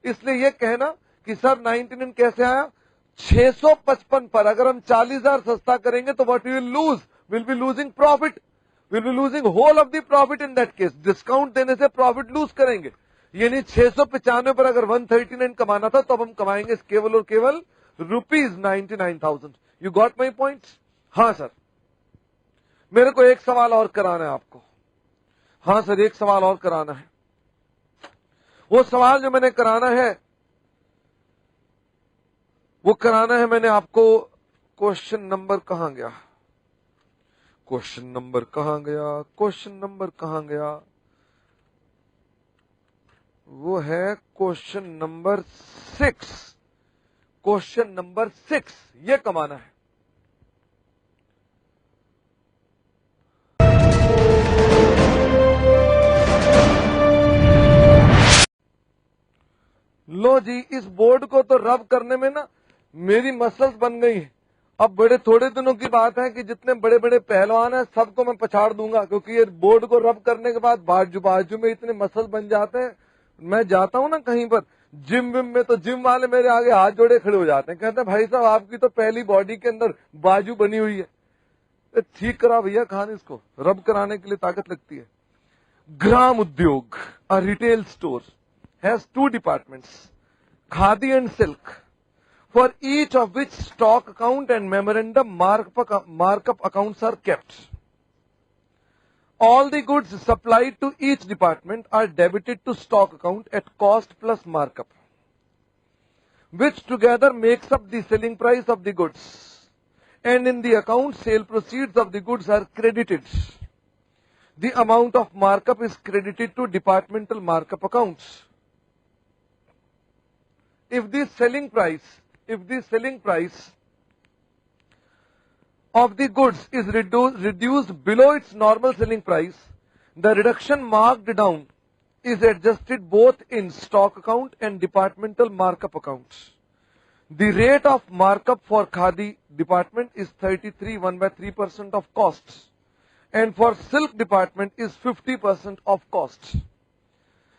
Speaker 1: इसलिए ये कहना कि सर 99 कैसे आया? 655 पर अगर हम 40,000 सस्ता करेंगे तो what will lose? Will be losing profit, will be losing whole of the profit in that case. Discount देने से प्रॉफिट लूज करेंगे। यानी 695 पर अगर 139 कमाना था तो अब हम कमाएंगे केवल और केवल ₹99,000। You got my point? हाँ सर, मेरे को एक सवाल और कराना है आपको। हाँ सर, एक सवाल और कराना है। वो सवाल जो मैंने कराना है वो कराना है मैंने आपको, क्वेश्चन नंबर कहां गया? क्वेश्चन नंबर कहां गया? क्वेश्चन नंबर कहां गया? वो है क्वेश्चन नंबर 6। क्वेश्चन नंबर 6 ये कमाना है। लो जी, इस बोर्ड को तो रब करने में ना मेरी मसल्स बन गई है। अब बड़े थोड़े दिनों की बात है कि जितने बड़े बड़े पहलवान हैं सबको मैं पछाड़ दूंगा, क्योंकि ये बोर्ड को रब करने के बाद बाजू बाजू में इतने मसल बन जाते हैं। मैं जाता हूं ना कहीं पर जिम विम में, तो जिम वाले मेरे आगे हाथ जोड़े खड़े हो जाते हैं, कहते हैं भाई साहब आपकी तो पहली बॉडी के अंदर बाजू बनी हुई है। ठीक करा भैया खान, इसको रब कराने के लिए ताकत लगती है। ग्राम Udyog, a retail store, has 2 departments, Khadi and silk, for each of which stock account and memorandum markup accounts are kept. All the goods supplied to each department are debited to stock account at cost plus markup, which together makes up the selling price of the goods. And in the account, sale proceeds of the goods are credited. The amount of markup is credited to departmental markup accounts. If the selling price of the goods is reduced below its normal selling price, the reduction marked down is adjusted both in stock account and departmental markup accounts. The rate of markup for Khadi department is 33 1/3% of costs, and for silk department is 50% of costs.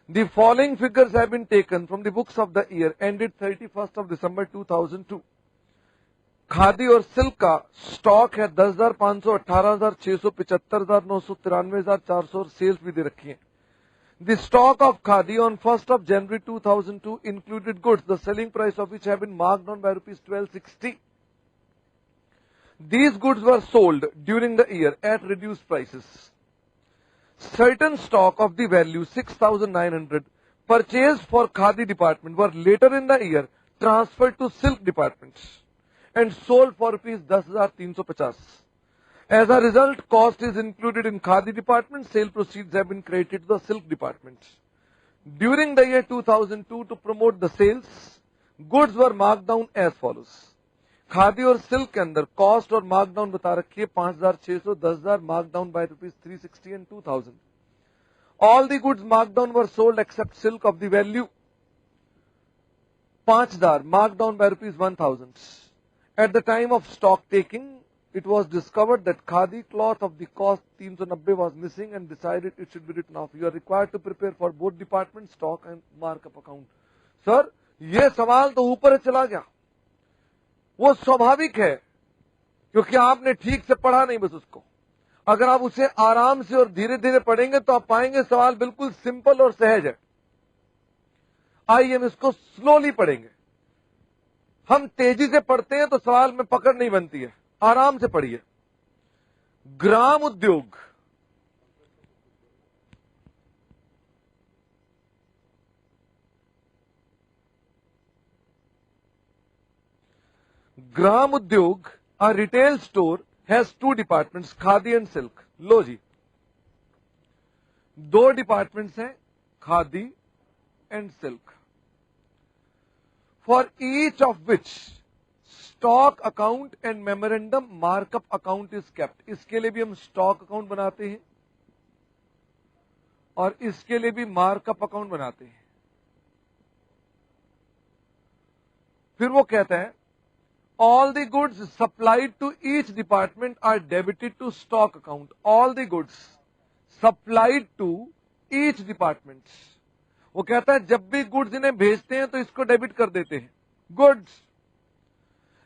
Speaker 1: The following figures have been taken from the books of the year ended 31st of December 2002. Khadi और silk का stock है 10,500, 18,600, 75,993, 1,400 और sales भी दे रखी है। The stock of Khadi on 1st of January 2002 included goods, the selling price of which have been marked down by ₹1260. These goods were sold during the year at reduced prices. Certain stock of the value 6,900 purchased for Khadi department were later in the year transferred to silk departments and sold for ₹10,350. As a result, cost is included in Khadi department, sale proceeds have been credited to the silk department. During the year 2002, to promote the sales, goods were marked down as follows. Khadi और silk के अंदर cost और markdown बता रखी है 5,600, 10,000 markdown bye ₹360 and 2,000. All the goods marked down were sold except silk of the value 5,000 marked down by ₹1,000. At the time of stock taking, it was discovered that Khadi cloth of the cost 390 was missing and decided it should be written off. You are required to prepare for both department stock and markup account. Sir, ये सवाल तो ऊपर चला गया। वो स्वाभाविक है क्योंकि आपने ठीक से पढ़ा नहीं बस उसको। अगर आप उसे आराम से और धीरे धीरे पढ़ेंगे तो आप पाएंगे सवाल बिल्कुल सिंपल और सहज है। आइए हम इसको स्लोली पढ़ेंगे। हम तेजी से पढ़ते हैं तो सवाल में पकड़ नहीं बनती है। आराम से पढ़िए। ग्राम Udyog, Gram Udyog, a retail store has two departments, khadi and silk. लो जी, दो डिपार्टमेंट्स हैं, khadi and silk, for each of which stock account and memorandum markup account is kept. इसके लिए भी हम स्टॉक अकाउंट बनाते हैं और इसके लिए भी मार्कअप अकाउंट बनाते हैं। फिर वो कहता है all the goods supplied to each department are debited to stock account. All the goods supplied to each department, वो कहता है जब भी गुड्स इन्हें भेजते हैं तो इसको डेबिट कर देते हैं। Goods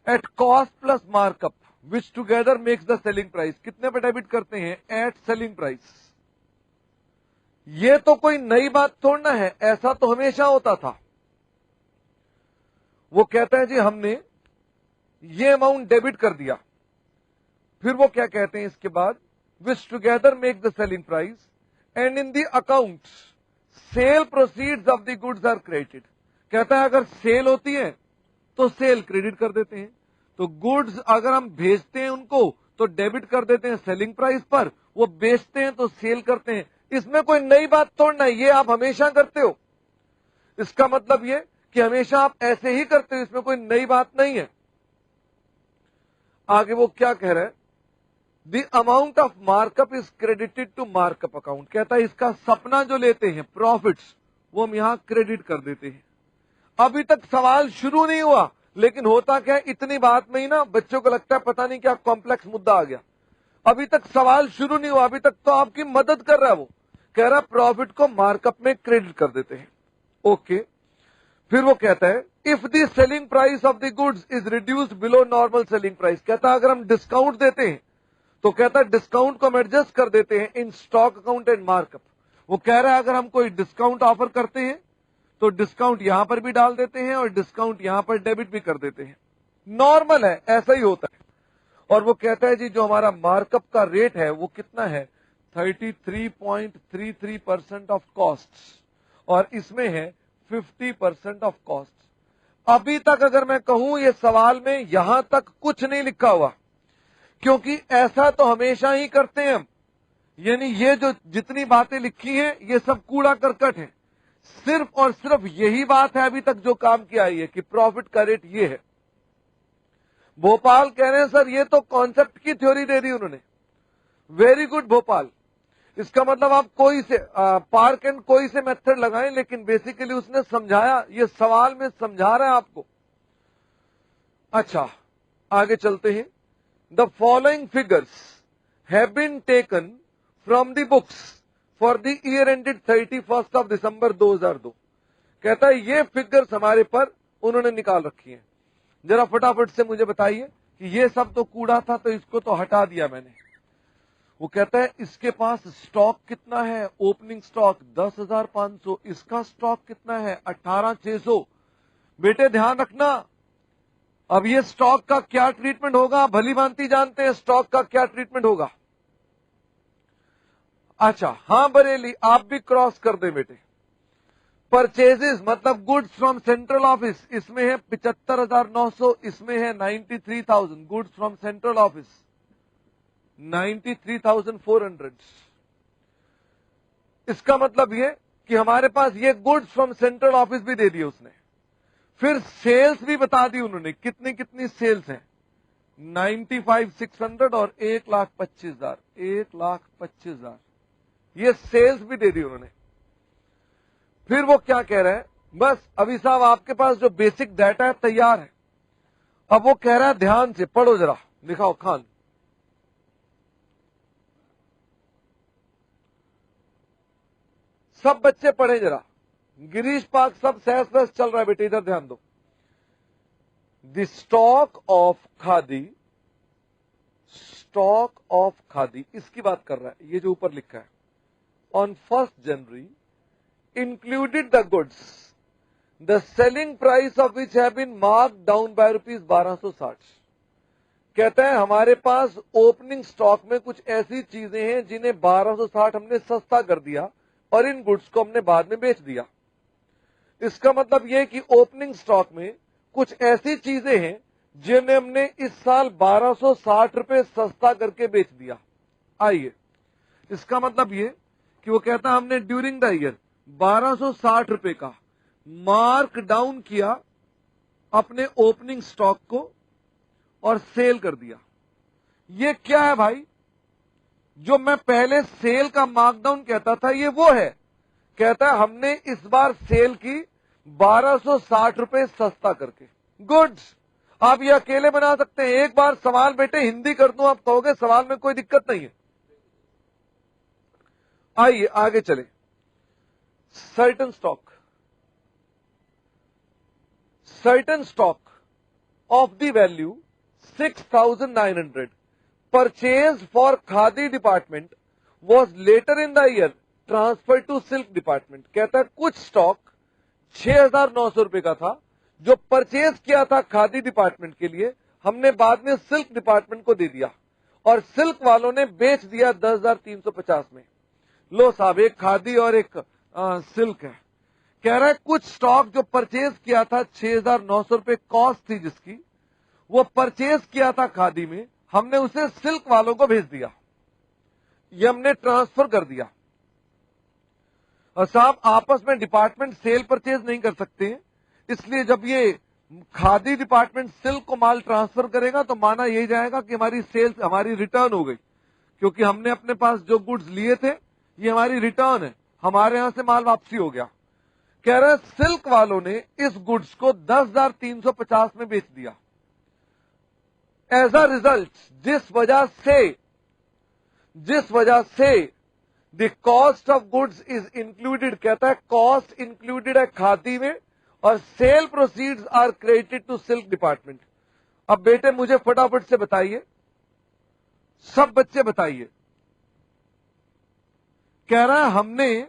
Speaker 1: at cost plus markup which together makes the selling price, कितने पे डेबिट करते हैं? At selling price. ये तो कोई नई बात थोड़ना है, ऐसा तो हमेशा होता था। वो कहता है जी हमने ये अमाउंट डेबिट कर दिया। फिर वो क्या कहते हैं इसके बाद? Which together make the selling price and in the account sale proceeds of the goods are credited. कहता है अगर सेल होती है तो सेल क्रेडिट कर देते हैं, तो गुड्स अगर हम भेजते हैं उनको तो डेबिट कर देते हैं सेलिंग प्राइस पर, वो बेचते हैं तो सेल करते हैं। इसमें कोई नई बात थोड़ना है, ये आप हमेशा करते हो। इसका मतलब ये कि हमेशा आप ऐसे ही करते हो, इसमें कोई नई बात नहीं है। आगे वो क्या कह रहा है? The amount of markup is credited to markup account. कहता है इसका सपना जो लेते हैं प्रॉफिट्स, वो हम यहां क्रेडिट कर देते हैं। अभी तक सवाल शुरू नहीं हुआ, लेकिन होता क्या है, इतनी बात में ही ना बच्चों को लगता है पता नहीं क्या कॉम्प्लेक्स मुद्दा आ गया। अभी तक सवाल शुरू नहीं हुआ, अभी तक तो आपकी मदद कर रहा है। वो कह रहा है प्रॉफिट को मार्कअप में क्रेडिट कर देते हैं। ओके, फिर वो कहता है if the selling price of the goods is reduced below normal selling price. कहता है अगर हम डिस्काउंट देते हैं तो कहता है डिस्काउंट को हम एडजस्ट कर देते हैं in stock account and markup. वो कह रहा है अगर हम कोई डिस्काउंट ऑफर करते हैं तो डिस्काउंट यहां पर भी डाल देते हैं और डिस्काउंट यहां पर डेबिट भी कर देते हैं। नॉर्मल है, ऐसा ही होता है। और वो कहता है जी जो हमारा मार्कअप का रेट है वो कितना है? 33.33% ऑफ कॉस्ट, और इसमें है 50% ऑफ कॉस्ट। अभी तक अगर मैं कहूं ये सवाल में यहां तक कुछ नहीं लिखा हुआ, क्योंकि ऐसा तो हमेशा ही करते हैं हम। यानी ये जो जितनी बातें लिखी हैं ये सब कूड़ा करकट है। सिर्फ और सिर्फ यही बात है अभी तक जो काम किया है कि प्रॉफिट का रेट ये है। भोपाल कह रहे हैं सर ये तो कॉन्सेप्ट की थ्योरी दे दी उन्होंने। Very good Bhopal. इसका मतलब आप कोई से पार्क एंड कोई से मेथड लगाएं, लेकिन बेसिकली उसने समझाया, ये सवाल में समझा रहा है आपको। अच्छा, आगे चलते हैं। The following figures have been taken from the books for the year ended 31 of December 2002। कहता है ये फिगर्स हमारे पर उन्होंने निकाल रखी हैं। जरा फटाफट से मुझे बताइए कि ये सब तो कूड़ा था तो इसको तो हटा दिया मैंने। वो कहता है इसके पास स्टॉक कितना है? Opening stock 10,500। इसका स्टॉक कितना है? 18,600। बेटे ध्यान रखना, अब ये स्टॉक का क्या ट्रीटमेंट होगा भली भांति जानते हैं स्टॉक का क्या ट्रीटमेंट होगा। अच्छा हां बरेली, आप भी क्रॉस कर दे बेटे। परचेजेस मतलब गुड्स फ्रॉम सेंट्रल ऑफिस, इसमें है 75,900, इसमें है 93,000। Goods from central office 93,400। इसका मतलब ये कि हमारे पास ये गुड्स फ्रॉम सेंट्रल ऑफिस भी दे दिए उसने। फिर सेल्स भी बता दी उन्होंने, कितनी कितनी सेल्स हैं? 95,600 और 1,25,000। 1,25,000 ये सेल्स भी दे दी उन्होंने। फिर वो क्या कह रहा है? बस अभी साहब आपके पास जो बेसिक डाटा है तैयार है। अब वो कह रहा है ध्यान से पढ़ो जरा, दिखाओ खान। सब बच्चे पढ़े जरा। गिरीश पार्क सब सहस सहस चल रहा है बेटे, इधर ध्यान दो। The stock of khadi, stock of khadi इसकी बात कर रहा है, ये जो ऊपर लिखा है। On 1 January included the goods, the selling price of which have been marked down by rupees 1260। कहता है हमारे पास ओपनिंग स्टॉक में कुछ ऐसी चीजें हैं जिन्हें 1260 हमने सस्ता कर दिया और इन गुड्स को हमने बाद में बेच दिया। इसका मतलब यह कि ओपनिंग स्टॉक में कुछ ऐसी चीजें हैं जिन्हें हमने इस साल 1260 रुपए सस्ता करके बेच दिया। आइए, इसका मतलब ये कि वो कहता हमने ड्यूरिंग द ईयर 1260 रुपए का मार्क डाउन किया अपने ओपनिंग स्टॉक को और सेल कर दिया। ये क्या है भाई? जो मैं पहले सेल का मार्कडाउन कहता था ये वो है। कहता है हमने इस बार सेल की 1260 रुपए सस्ता करके। गुड्स, आप ये अकेले बना सकते हैं। एक बार सवाल बेटे हिंदी कर दूं, आप कहोगे सवाल में कोई दिक्कत नहीं है। आइए आगे चले। Certain stock of the value 6,900 purchased for khadi department was later in the year transferred to silk department. कहता है कुछ स्टॉक 6,900 रुपए का था जो परचेज किया था खादी डिपार्टमेंट के लिए, हमने बाद में सिल्क डिपार्टमेंट को दे दिया और सिल्क वालों ने बेच दिया 10,350 में। लो साहब, एक खादी और एक सिल्क है। कह रहा है कुछ स्टॉक जो परचेज किया था 6,900 रुपए कॉस्ट थी जिसकी, वो परचेज किया था खादी में, हमने उसे सिल्क वालों को भेज दिया, ये हमने ट्रांसफर कर दिया। और साहब आपस में डिपार्टमेंट सेल परचेज नहीं कर सकते हैं, इसलिए जब ये खादी डिपार्टमेंट सिल्क को माल ट्रांसफर करेगा तो माना यही जाएगा कि हमारी सेल्स हमारी रिटर्न हो गई, क्योंकि हमने अपने पास जो गुड्स लिए थे ये हमारी रिटर्न है, हमारे यहां से माल वापसी हो गया। कह रहे सिल्क वालों ने इस गुड्स को 10,350 में बेच दिया। एज अ रिजल्ट, जिस वजह से the cost of goods is included, कहता है कॉस्ट इंक्लूडेड है खादी में और sale proceeds are credited to silk department. अब बेटे मुझे फटाफट से बताइए, सब बच्चे बताइए। कह रहा है हमने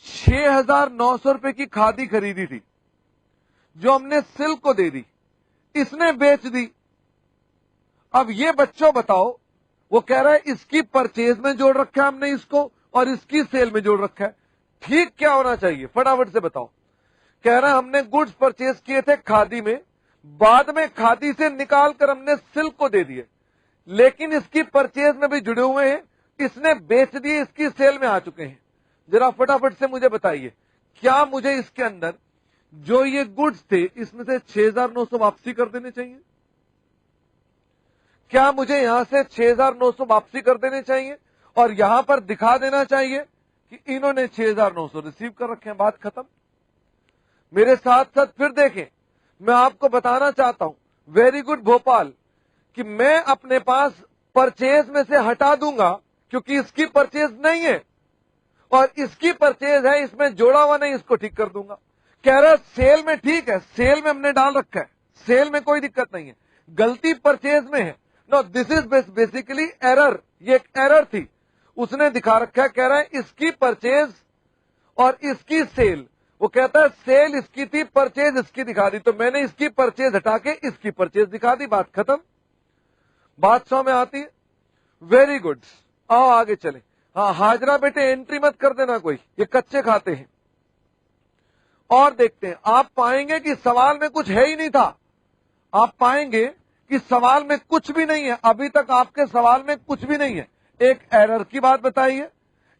Speaker 1: 6,900 रुपए की खादी खरीदी थी जो हमने सिल्क को दे दी, इसने बेच दी। अब ये बच्चों बताओ, वो कह रहा है इसकी परचेज में जोड़ रखा है हमने इसको और इसकी सेल में जोड़ रखा है, ठीक क्या होना चाहिए? फटाफट से बताओ। कह रहा है हमने गुड्स परचेज किए थे खादी में, बाद में खादी से निकाल कर हमने सिल्क को दे दिए, लेकिन इसकी परचेज में भी जुड़े हुए हैं, इसने बेच दिए, इसकी सेल में आ चुके हैं। जरा फटाफट से मुझे बताइए, क्या मुझे इसके अंदर जो ये गुड्स थे इसमें से 6,900 वापसी कर देने चाहिए? क्या मुझे यहां से 6,900 वापसी कर देने चाहिए और यहां पर दिखा देना चाहिए कि इन्होंने 6,900 रिसीव कर रखे हैं? बात खत्म। मेरे साथ साथ फिर देखें, मैं आपको बताना चाहता हूं, वेरी गुड भोपाल, कि मैं अपने पास परचेज में से हटा दूंगा क्योंकि इसकी परचेज नहीं है और इसकी परचेज है, इसमें जोड़ा हुआ नहीं, इसको ठीक कर दूंगा। कह रहा सेल में ठीक है, सेल में हमने डाल रखा है, सेल में कोई दिक्कत नहीं है, गलती परचेज में है। No, this is basically error, ये एक एरर थी, उसने दिखा रखा है। कह रहा है इसकी परचेज और इसकी सेल, वो कहता है सेल इसकी थी, परचेज इसकी दिखा दी, तो मैंने इसकी परचेज हटा के इसकी परचेज दिखा दी, बात खत्म। बात सौ में आती है। वेरी गुड, आओ आगे चले। हाँ हाजरा बेटे एंट्री मत कर देना कोई, ये कच्चे खाते हैं। और देखते हैं, आप पाएंगे कि सवाल में कुछ है ही नहीं था, आप पाएंगे कि सवाल में कुछ भी नहीं है, अभी तक आपके सवाल में कुछ भी नहीं है। एक एरर की बात बताइए,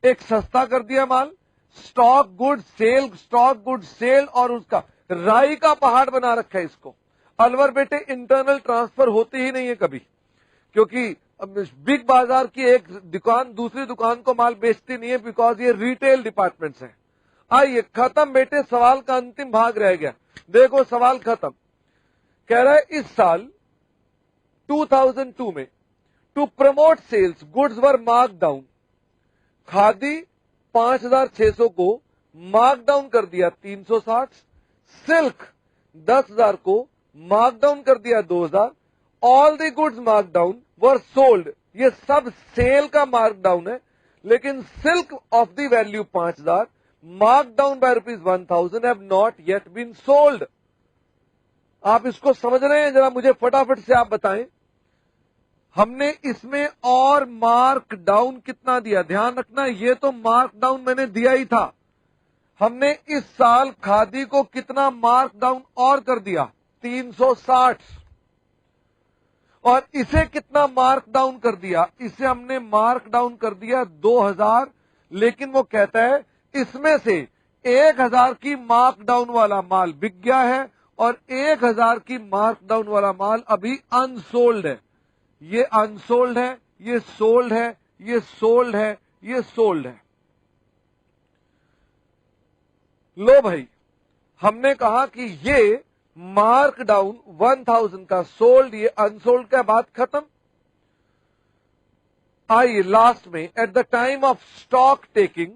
Speaker 1: एक सस्ता कर दिया माल, stock good sale, stock good sale, और उसका राई का पहाड़ बना रखा है इसको। अलवर बेटे इंटरनल ट्रांसफर होती ही नहीं है कभी, क्योंकि बिग बाजार की एक दुकान दूसरी दुकान को माल बेचती नहीं है, बिकॉज ये रिटेल डिपार्टमेंट्स हैं। आइए खत्म बेटे, सवाल का अंतिम भाग रह गया। देखो सवाल खत्म। कह रहा है इस साल 2002 में to promote sales goods were mark down, khadi 5,600 को मार्क डाउन कर दिया 360, सिल्क 10,000 को मार्क डाउन कर दिया 2,000, all the goods mark down were sold. ये सब सेल का मार्क डाउन है, लेकिन silk of the value 5,000 mark down by ₹1,000 have not yet been sold. आप इसको समझ रहे हैं? जरा मुझे फटाफट से आप बताएं, हमने इसमें और मार्क डाउन कितना दिया? ध्यान रखना, ये तो मार्क डाउन मैंने दिया ही था। हमने इस साल खादी को कितना मार्क डाउन और कर दिया? 360 और इसे कितना मार्क डाउन कर दिया, इसे हमने मार्क डाउन कर दिया 2000, लेकिन वो कहता है इसमें से 1000 की मार्क डाउन वाला माल बिक गया है और 1000 की मार्क डाउन वाला माल अभी अनसोल्ड है। ये अनसोल्ड है, ये सोल्ड है, ये सोल्ड है, ये सोल्ड है। लो भाई, हमने कहा कि ये मार्क डाउन 1000 का सोल्ड, ये अनसोल्ड का बात खत्म। आइए लास्ट में, at the time of stock taking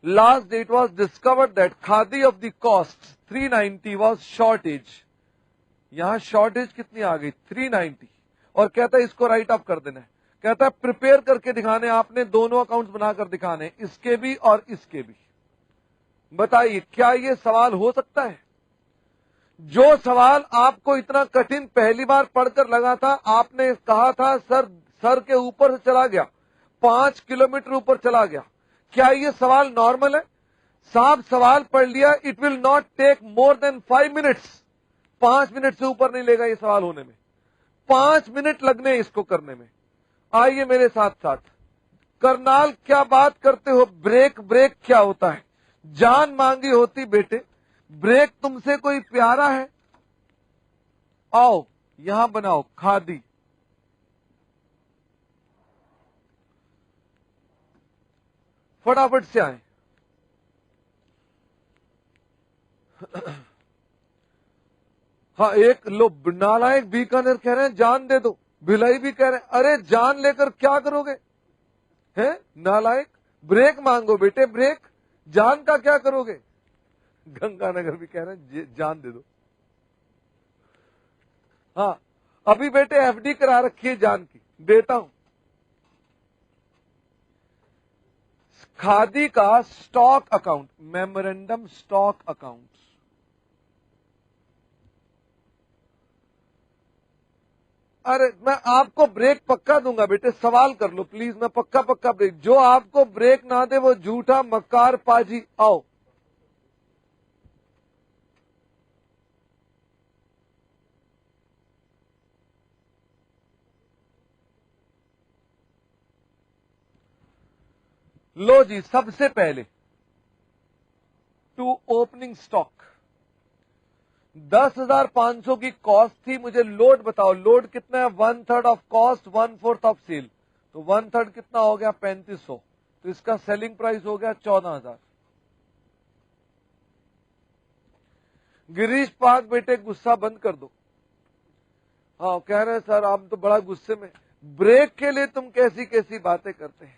Speaker 1: last date was discovered that khadi of the cost 390 was shortage. यहां शॉर्टेज कितनी आ गई 390 और कहता है इसको राइट ऑफ कर देना है। कहता है प्रिपेयर करके दिखाने, आपने दोनों अकाउंट्स बनाकर दिखाने, इसके भी और इसके भी। बताइए क्या यह सवाल हो सकता है? जो सवाल आपको इतना कठिन पहली बार पढ़कर लगा था, आपने कहा था सर के ऊपर से चला गया, 5 किलोमीटर ऊपर चला गया। क्या यह सवाल नॉर्मल है? साहब सवाल पढ़ लिया, it will not take more than 5 minutes. 5 minute से ऊपर नहीं लेगा ये सवाल होने में, 5 मिनट लगने इसको करने में। आइए मेरे साथ साथ। करनाल क्या बात करते हो, ब्रेक ब्रेक क्या होता है? जान मांगी होती बेटे, ब्रेक तुमसे कोई प्यारा है? आओ यहां बनाओ खादी। फटाफट से आए। हाँ, एक लो नालायक बीकानेर कह रहे हैं जान दे दो, भिलाई भी कह रहे हैं अरे जान लेकर क्या करोगे? हैं नालायक, ब्रेक मांगो बेटे, ब्रेक, जान का क्या करोगे? गंगानगर भी कह रहे हैं जान दे दो। हाँ, अभी बेटे एफडी करा रखी है जान की, देता हूं। खादी का stock account, memorandum stock account. अरे मैं आपको ब्रेक पक्का दूंगा बेटे, सवाल कर लो प्लीज, मैं पक्का पक्का ब्रेक। जो आपको ब्रेक ना दे वो झूठा मक्कार पाजी। आओ लो जी, सबसे पहले टू ओपनिंग स्टॉक 10,500 की कॉस्ट थी। मुझे लोड बताओ, लोड कितना है? 1/3 ऑफ कॉस्ट 1/4 ऑफ सेल, तो 1/3 कितना हो गया? 3500। तो इसका सेलिंग प्राइस हो गया 14,000। गिरीश पाक बेटे गुस्सा बंद कर दो। हाँ कह रहे हैं सर आप तो बड़ा गुस्से में, ब्रेक के लिए तुम कैसी कैसी बातें करते हैं।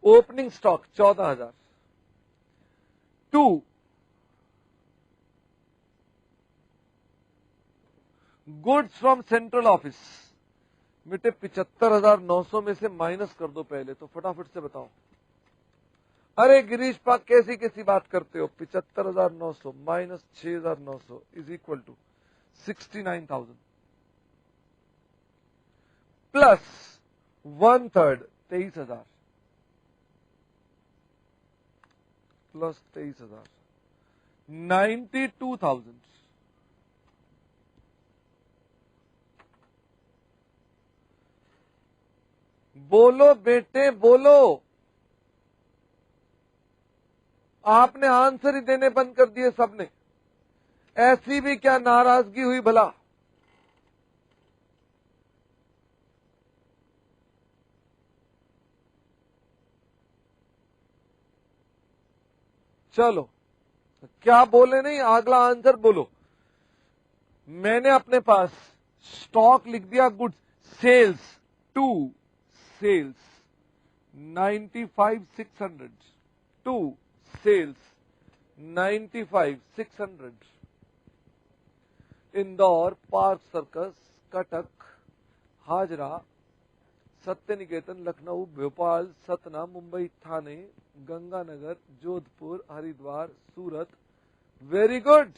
Speaker 1: Opening stock 14,000। 2 goods from central office, बेटे 75,900 में से माइनस कर दो पहले, तो फटाफट से बताओ। अरे गिरीश पाक कैसी कैसी बात करते हो? 75,900 minus 6,900 is equal to 69,000 plus 1/3 23,000 plus 23,000 92,000। बोलो बेटे बोलो, आपने आंसर ही देने बंद कर दिए सबने। ऐसी भी क्या नाराजगी हुई भला? चलो क्या बोले नहीं, अगला आंसर बोलो। मैंने अपने पास स्टॉक लिख दिया goods, sales 2 sales 95,600 2 sales 95,600 Indore, Park Circus, Cuttack, Hazra, Satya Niketan, Lucknow, Bhopal, Satna, Mumbai, Thane, Ganganagar, Jodhpur, Haridwar, Surat. Very good.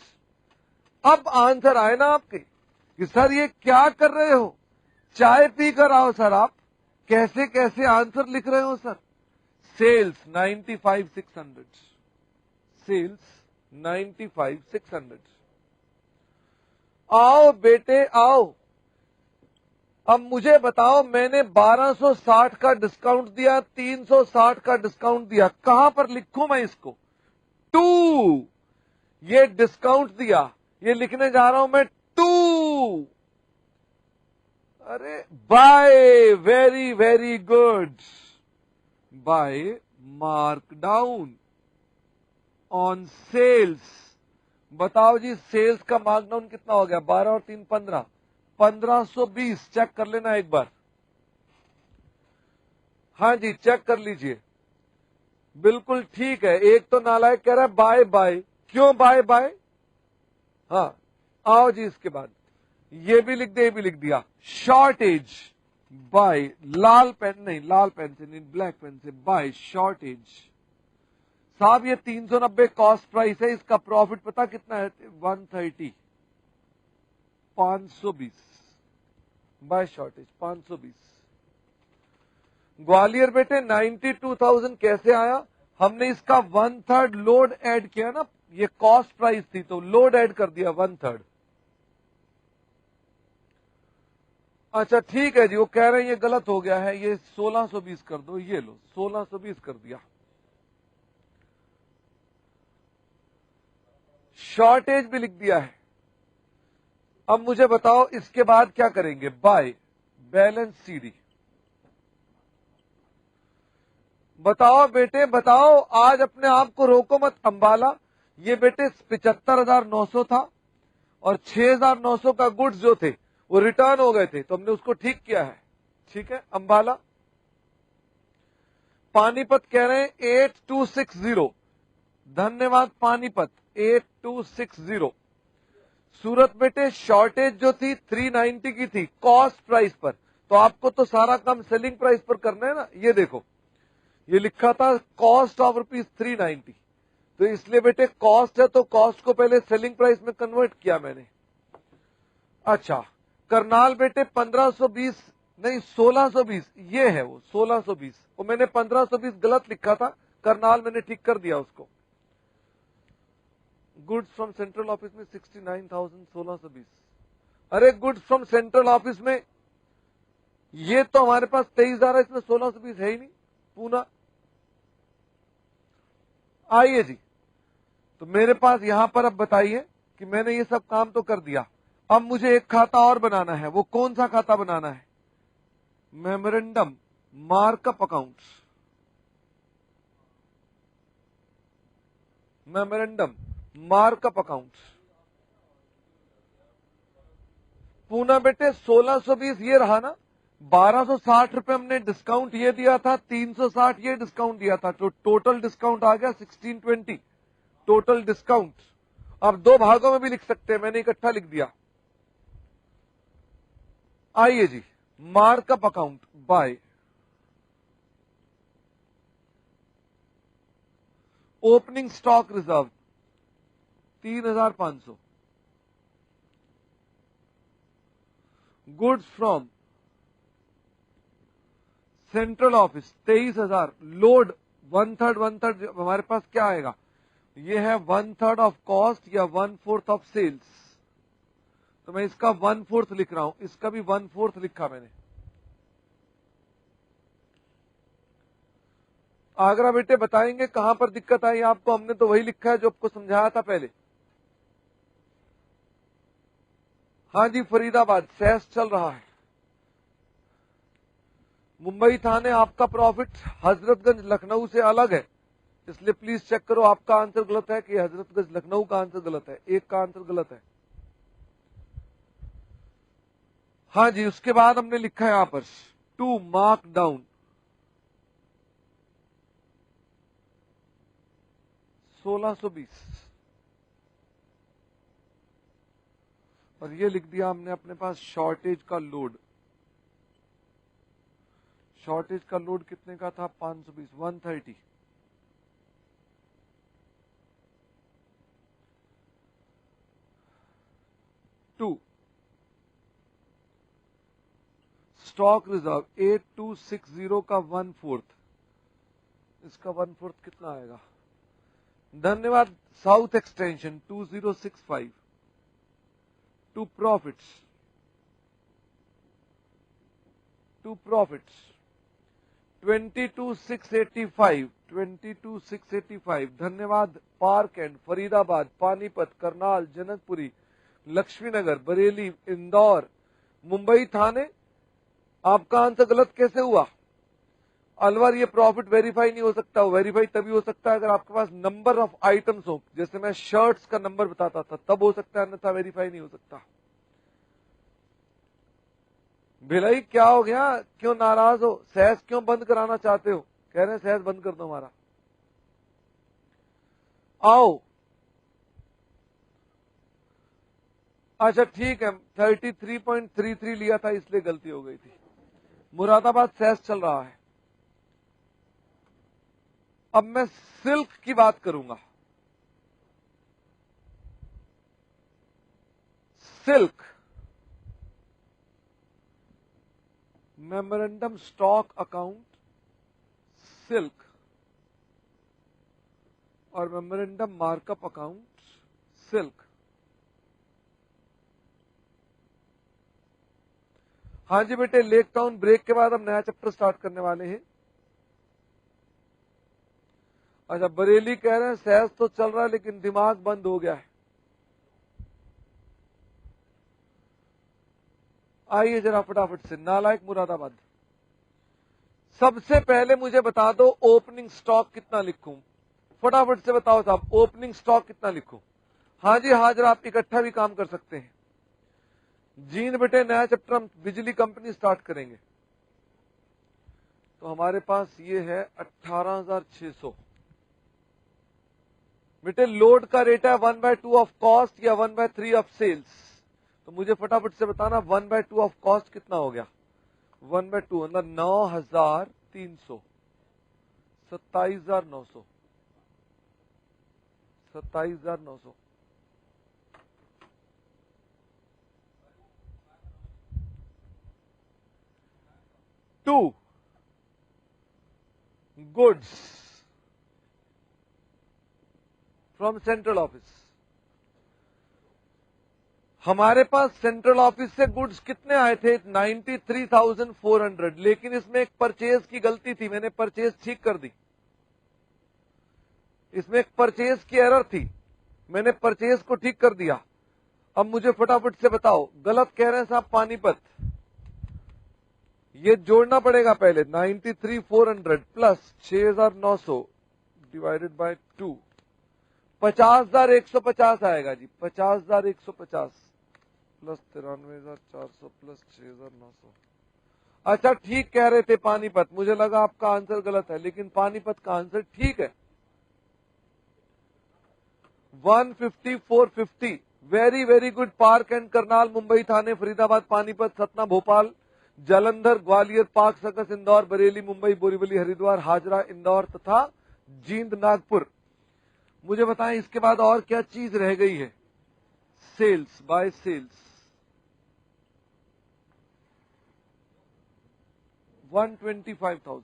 Speaker 1: अब आंसर आए ना आपके कि सर ये क्या कर रहे हो, चाय पी कर आओ सर। आप कैसे कैसे आंसर लिख रहे हो सर? Sales 95,600 sales 95,600। आओ बेटे आओ, अब मुझे बताओ, मैंने 1260 का डिस्काउंट दिया, 360 का डिस्काउंट दिया, कहां पर लिखूं मैं इसको? टू, ये डिस्काउंट दिया, ये लिखने जा रहा हूं मैं टू। अरे बाय, very very good, by mark down on sales. बताओ जी, सेल्स का मार्कडाउन कितना हो गया? 12 और 3 15, 1520। चेक कर लेना एक बार। हाँ जी, चेक कर लीजिए, बिल्कुल ठीक है। एक तो नालायक कह रहा है बाय बाय, क्यों बाय बाय? हाँ, आओ जी, इसके बाद ये भी लिख दे, ये भी लिख दिया। शॉर्टेज बाय, लाल पेन नहीं, लाल पेन से नहीं, ब्लैक पेन से, बाय शॉर्टेज। साहब ये 390 कॉस्ट प्राइस है, इसका प्रॉफिट पता कितना है? 130, 520 बाय शॉर्टेज, 520। ग्वालियर बेटे 92,000 कैसे आया? हमने इसका 1/3 लोड ऐड किया ना, ये कॉस्ट प्राइस थी तो लोड ऐड कर दिया 1/3। अच्छा ठीक है जी, वो कह रहे हैं ये गलत हो गया है, ये 1620 कर दो, ये लो 1620 कर दिया। शॉर्टेज भी लिख दिया है। अब मुझे बताओ इसके बाद क्या करेंगे? By balance CD. बताओ बेटे बताओ, आज अपने आप को रोको मत। अंबाला, ये बेटे 75,900 था और 6,900 का गुड्स जो थे वो रिटर्न हो गए थे, तो हमने उसको ठीक किया है। ठीक है। अंबाला, पानीपत कह रहे हैं 8260, धन्यवाद पानीपत, 8260। सूरत बेटे शॉर्टेज जो थी 390 की थी कॉस्ट प्राइस पर, तो आपको तो सारा काम सेलिंग प्राइस पर करना है ना। ये देखो, ये लिखा था कॉस्ट ऑफ ₹390, तो इसलिए बेटे कॉस्ट है तो कॉस्ट को पहले सेलिंग प्राइस में कन्वर्ट किया मैंने। अच्छा, करनाल बेटे 1520 नहीं 1620, ये है वो 1620, वो मैंने 1520 गलत लिखा था, करनाल मैंने ठीक कर दिया उसको। गुड्स फ्रॉम सेंट्रल ऑफिस में 69,1620। अरे गुड्स फ्रॉम सेंट्रल ऑफिस में ये तो हमारे पास 23,000 है, इसमें 1620 है ही नहीं। पूना आइए जी, तो मेरे पास यहां पर अब बताइए कि मैंने ये सब काम तो कर दिया, अब मुझे एक खाता और बनाना है। वो कौन सा खाता बनाना है? Memorandum markup accounts, memorandum markup accounts. Poona बेटे 1620 ये रहा ना, 1260 रुपए हमने डिस्काउंट ये दिया था, 360 ये डिस्काउंट दिया था, तो टोटल डिस्काउंट आ गया 1620 टोटल डिस्काउंट। अब दो भागों में भी लिख सकते हैं, मैंने इकट्ठा लिख दिया। आइए जी, markup account by opening stock reserve 3,500, goods from central office 23,000, लोड 1/3 हमारे पास क्या आएगा? ये है 1/3 ऑफ कॉस्ट या 1/4 ऑफ सेल्स, तो मैं इसका 1/4 लिख रहा हूं, इसका भी 1/4 लिखा मैंने। आगरा बेटे बताएंगे कहां पर दिक्कत आई आपको? हमने तो वही लिखा है जो आपको समझाया था पहले। हाँ जी, फरीदाबाद सेस चल रहा है। मुंबई थाने आपका प्रॉफिट हजरतगंज लखनऊ से अलग है, इसलिए प्लीज चेक करो आपका आंसर गलत है कि हजरतगंज लखनऊ का आंसर गलत है। एक का आंसर गलत है। हाँ जी, उसके बाद हमने लिखा है यहां पर टू मार्क डाउन 1620, और ये लिख दिया हमने अपने पास शॉर्टेज का लोड। शॉर्टेज का लोड कितने का था? 520, 130। टू स्टॉक रिजर्व 8260 का 1/4, इसका 1/4 कितना आएगा? धन्यवाद साउथ एक्सटेंशन 2065 टू प्रॉफिट्स 22,685 धन्यवाद पार्क एंड फरीदाबाद पानीपत करनाल जनकपुरी लक्ष्मीनगर बरेली इंदौर मुंबई थाने। आपका आंसर गलत कैसे हुआ? अलवर ये प्रॉफिट वेरीफाई नहीं हो सकता, वेरीफाई तभी हो सकता है अगर आपके पास नंबर ऑफ आइटम्स हो, जैसे मैं शर्ट्स का नंबर बताता था तब हो सकता है, अन्यथा वेरीफाई नहीं हो सकता। भिलाई क्या हो गया, क्यों नाराज हो? सहज क्यों बंद कराना चाहते हो? कह रहे हैं सहज बंद कर दो हमारा। आओ अच्छा ठीक है, 33.33 लिया था इसलिए गलती हो गई थी। मुरादाबाद सहज चल रहा है। अब मैं सिल्क की बात करूंगा। Silk memorandum stock account silk और मेमोरेंडम मार्कअप अकाउंट सिल्क। हाँ जी बेटे, लेक टाउन ब्रेक के बाद हम नया चैप्टर स्टार्ट करने वाले हैं। अच्छा बरेली कह रहे हैं सहज तो चल रहा है लेकिन दिमाग बंद हो गया है। आइए जरा फटाफट से, नालायक मुरादाबाद। सबसे पहले मुझे बता दो ओपनिंग स्टॉक कितना लिखूं? फटाफट से बताओ साहब, ओपनिंग स्टॉक कितना लिखूं? हाँ जी हाजिर, आप इकट्ठा भी काम कर सकते हैं। जीन बेटे नया चैप्टर हम बिजली कंपनी स्टार्ट करेंगे, तो हमारे पास ये है 18,600। बेटे लोड का रेट है 1/2 ऑफ कॉस्ट या 1/3 ऑफ सेल्स, तो मुझे फटाफट से बताना 1/2 ऑफ कॉस्ट कितना हो गया? 1/2 मतलब 9,300, 27,900, 27,900। To goods from central office. हमारे पास सेंट्रल ऑफिस से गुड्स कितने आए थे? 93,400, लेकिन इसमें एक परचेज की गलती थी, मैंने परचेज ठीक कर दी। इसमें एक परचेज की एरर थी, मैंने परचेज को ठीक कर दिया। अब मुझे फटाफट से बताओ, गलत कह रहे हैं साहब पानीपत, ये जोड़ना पड़ेगा पहले 93,400 प्लस 6,900 डिवाइडेड बाय 2, 50,150 आएगा जी। 50,150 प्लस 93,400 प्लस 6,900। अच्छा ठीक कह रहे थे पानीपत, मुझे लगा आपका आंसर गलत है, लेकिन पानीपत का आंसर ठीक है। 150,450 very very good. Park and Karnal Mumbai Thane Faridabad Panipat Satna Bhopal Jalandhar Gwalior Park Circus Indore Bareilly Mumbai Borivali Haridwar Hazra Indore तथा जींद नागपुर। मुझे बताएं इसके बाद और क्या चीज रह गई है? Sales by sales 125,000।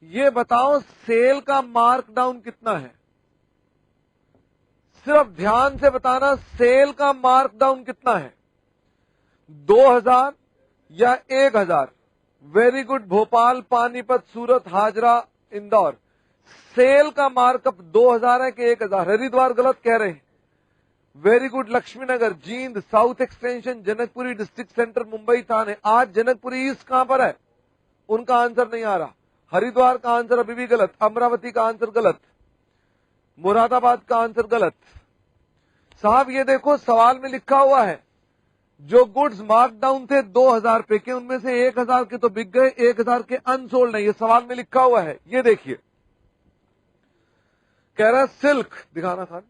Speaker 1: ये बताओ सेल का मार्क डाउन कितना है? सिर्फ ध्यान से बताना, सेल का मार्क डाउन कितना है? 2,000 या 1,000? Very good Bhopal Panipat Surat Hazra Indore. Sale का मार्कअप 2,000 है कि 1,000? हरिद्वार गलत कह रहे हैं। Very good Laxminagar Jind South Extension Janakpuri District Centre Mumbai Thane. आज जनकपुरी ईस्ट कहां पर है? उनका आंसर नहीं आ रहा। हरिद्वार का आंसर अभी भी गलत, अमरावती का आंसर गलत, मुरादाबाद का आंसर गलत। साहब ये देखो सवाल में लिखा हुआ है जो गुड्स मार्क डाउन थे 2,000 पे के, उनमें से 1,000 के तो बिक गए, 1,000 के अनसोल्ड नहीं। ये सवाल में लिखा हुआ है, ये देखिए कह रहा है सिल्क, दिखाना खान,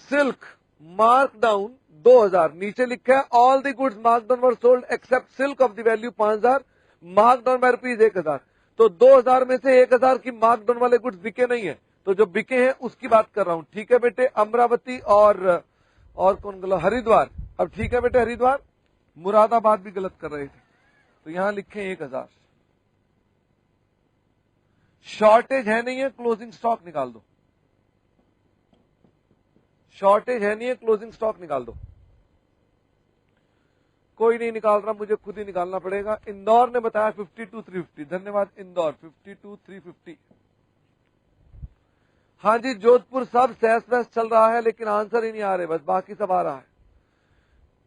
Speaker 1: सिल्क मार्क डाउन 2,000, नीचे लिखा है all the goods mark down were sold except silk of the value 5,000 mark down by rupees 1,000। तो 2,000 में से 1,000 की मार्क डाउन वाले गुड्स बिके नहीं है, तो जो बिके हैं उसकी बात कर रहा हूं। ठीक है बेटे अमरावती और कौन गलत? हरिद्वार। अब ठीक है बेटे हरिद्वार, मुरादाबाद भी गलत कर रहे थे, तो यहां लिखे 1,000। शॉर्टेज है नहीं है, क्लोजिंग स्टॉक निकाल दो। शॉर्टेज है नहीं है, क्लोजिंग स्टॉक निकाल दो। कोई नहीं निकाल रहा, मुझे खुद ही निकालना पड़ेगा। इंदौर ने बताया 52,350। धन्यवाद इंदौर। 52,350। हाँ जी जोधपुर सब सहस बहस चल रहा है, लेकिन आंसर ही नहीं आ रहे, बस बाकी सब आ रहा है।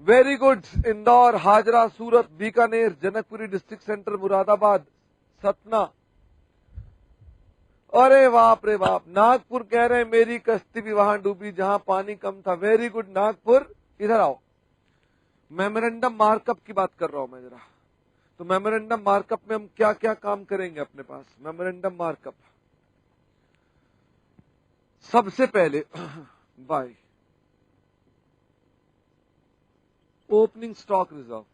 Speaker 1: Very good. इंदौर, हाजरा, सूरत, बीकानेर, जनकपुरी डिस्ट्रिक्ट सेंटर, मुरादाबाद, सतना। अरे बाप रे बाप। नागपुर कह रहे हैं मेरी कश्ती भी वहां डूबी जहां पानी कम था। वेरी गुड नागपुर, इधर आओ। मेमोरेंडम मार्कअप की बात कर रहा हूं मैं जरा। तो मेमोरेंडम मार्कअप में हम क्या क्या काम करेंगे अपने पास। मेमोरेंडम मार्कअप सबसे पहले by opening stock reserve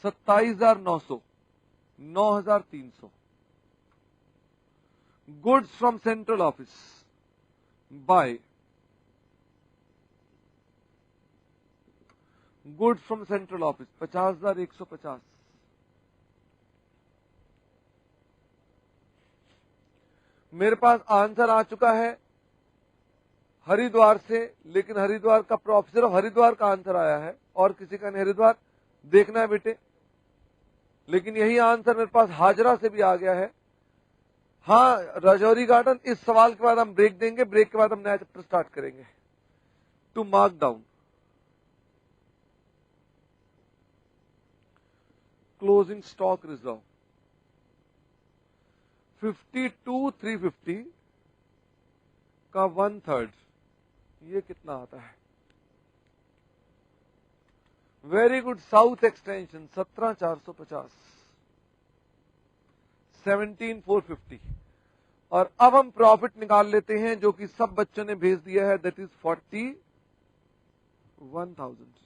Speaker 1: 27,900, 9,300। Goods from central office by goods from central office 50,150। मेरे पास आंसर आ चुका है हरिद्वार से, लेकिन हरिद्वार का सिर्फ हरिद्वार का आंसर आया है और किसी का नहीं। हरिद्वार देखना है बेटे, लेकिन यही आंसर मेरे पास हाजरा से भी आ गया है। हाँ राजौरी गार्डन। इस सवाल के बाद हम ब्रेक देंगे, ब्रेक के बाद हम नया चैप्टर स्टार्ट करेंगे। To mark down closing stock reserve 52,350 का 1/3, ये कितना आता है? Very good. साउथ एक्सटेंशन 17,450, 17,450। और अब हम प्रॉफिट निकाल लेते हैं जो कि सब बच्चों ने भेज दिया है, दैट इज 41,000।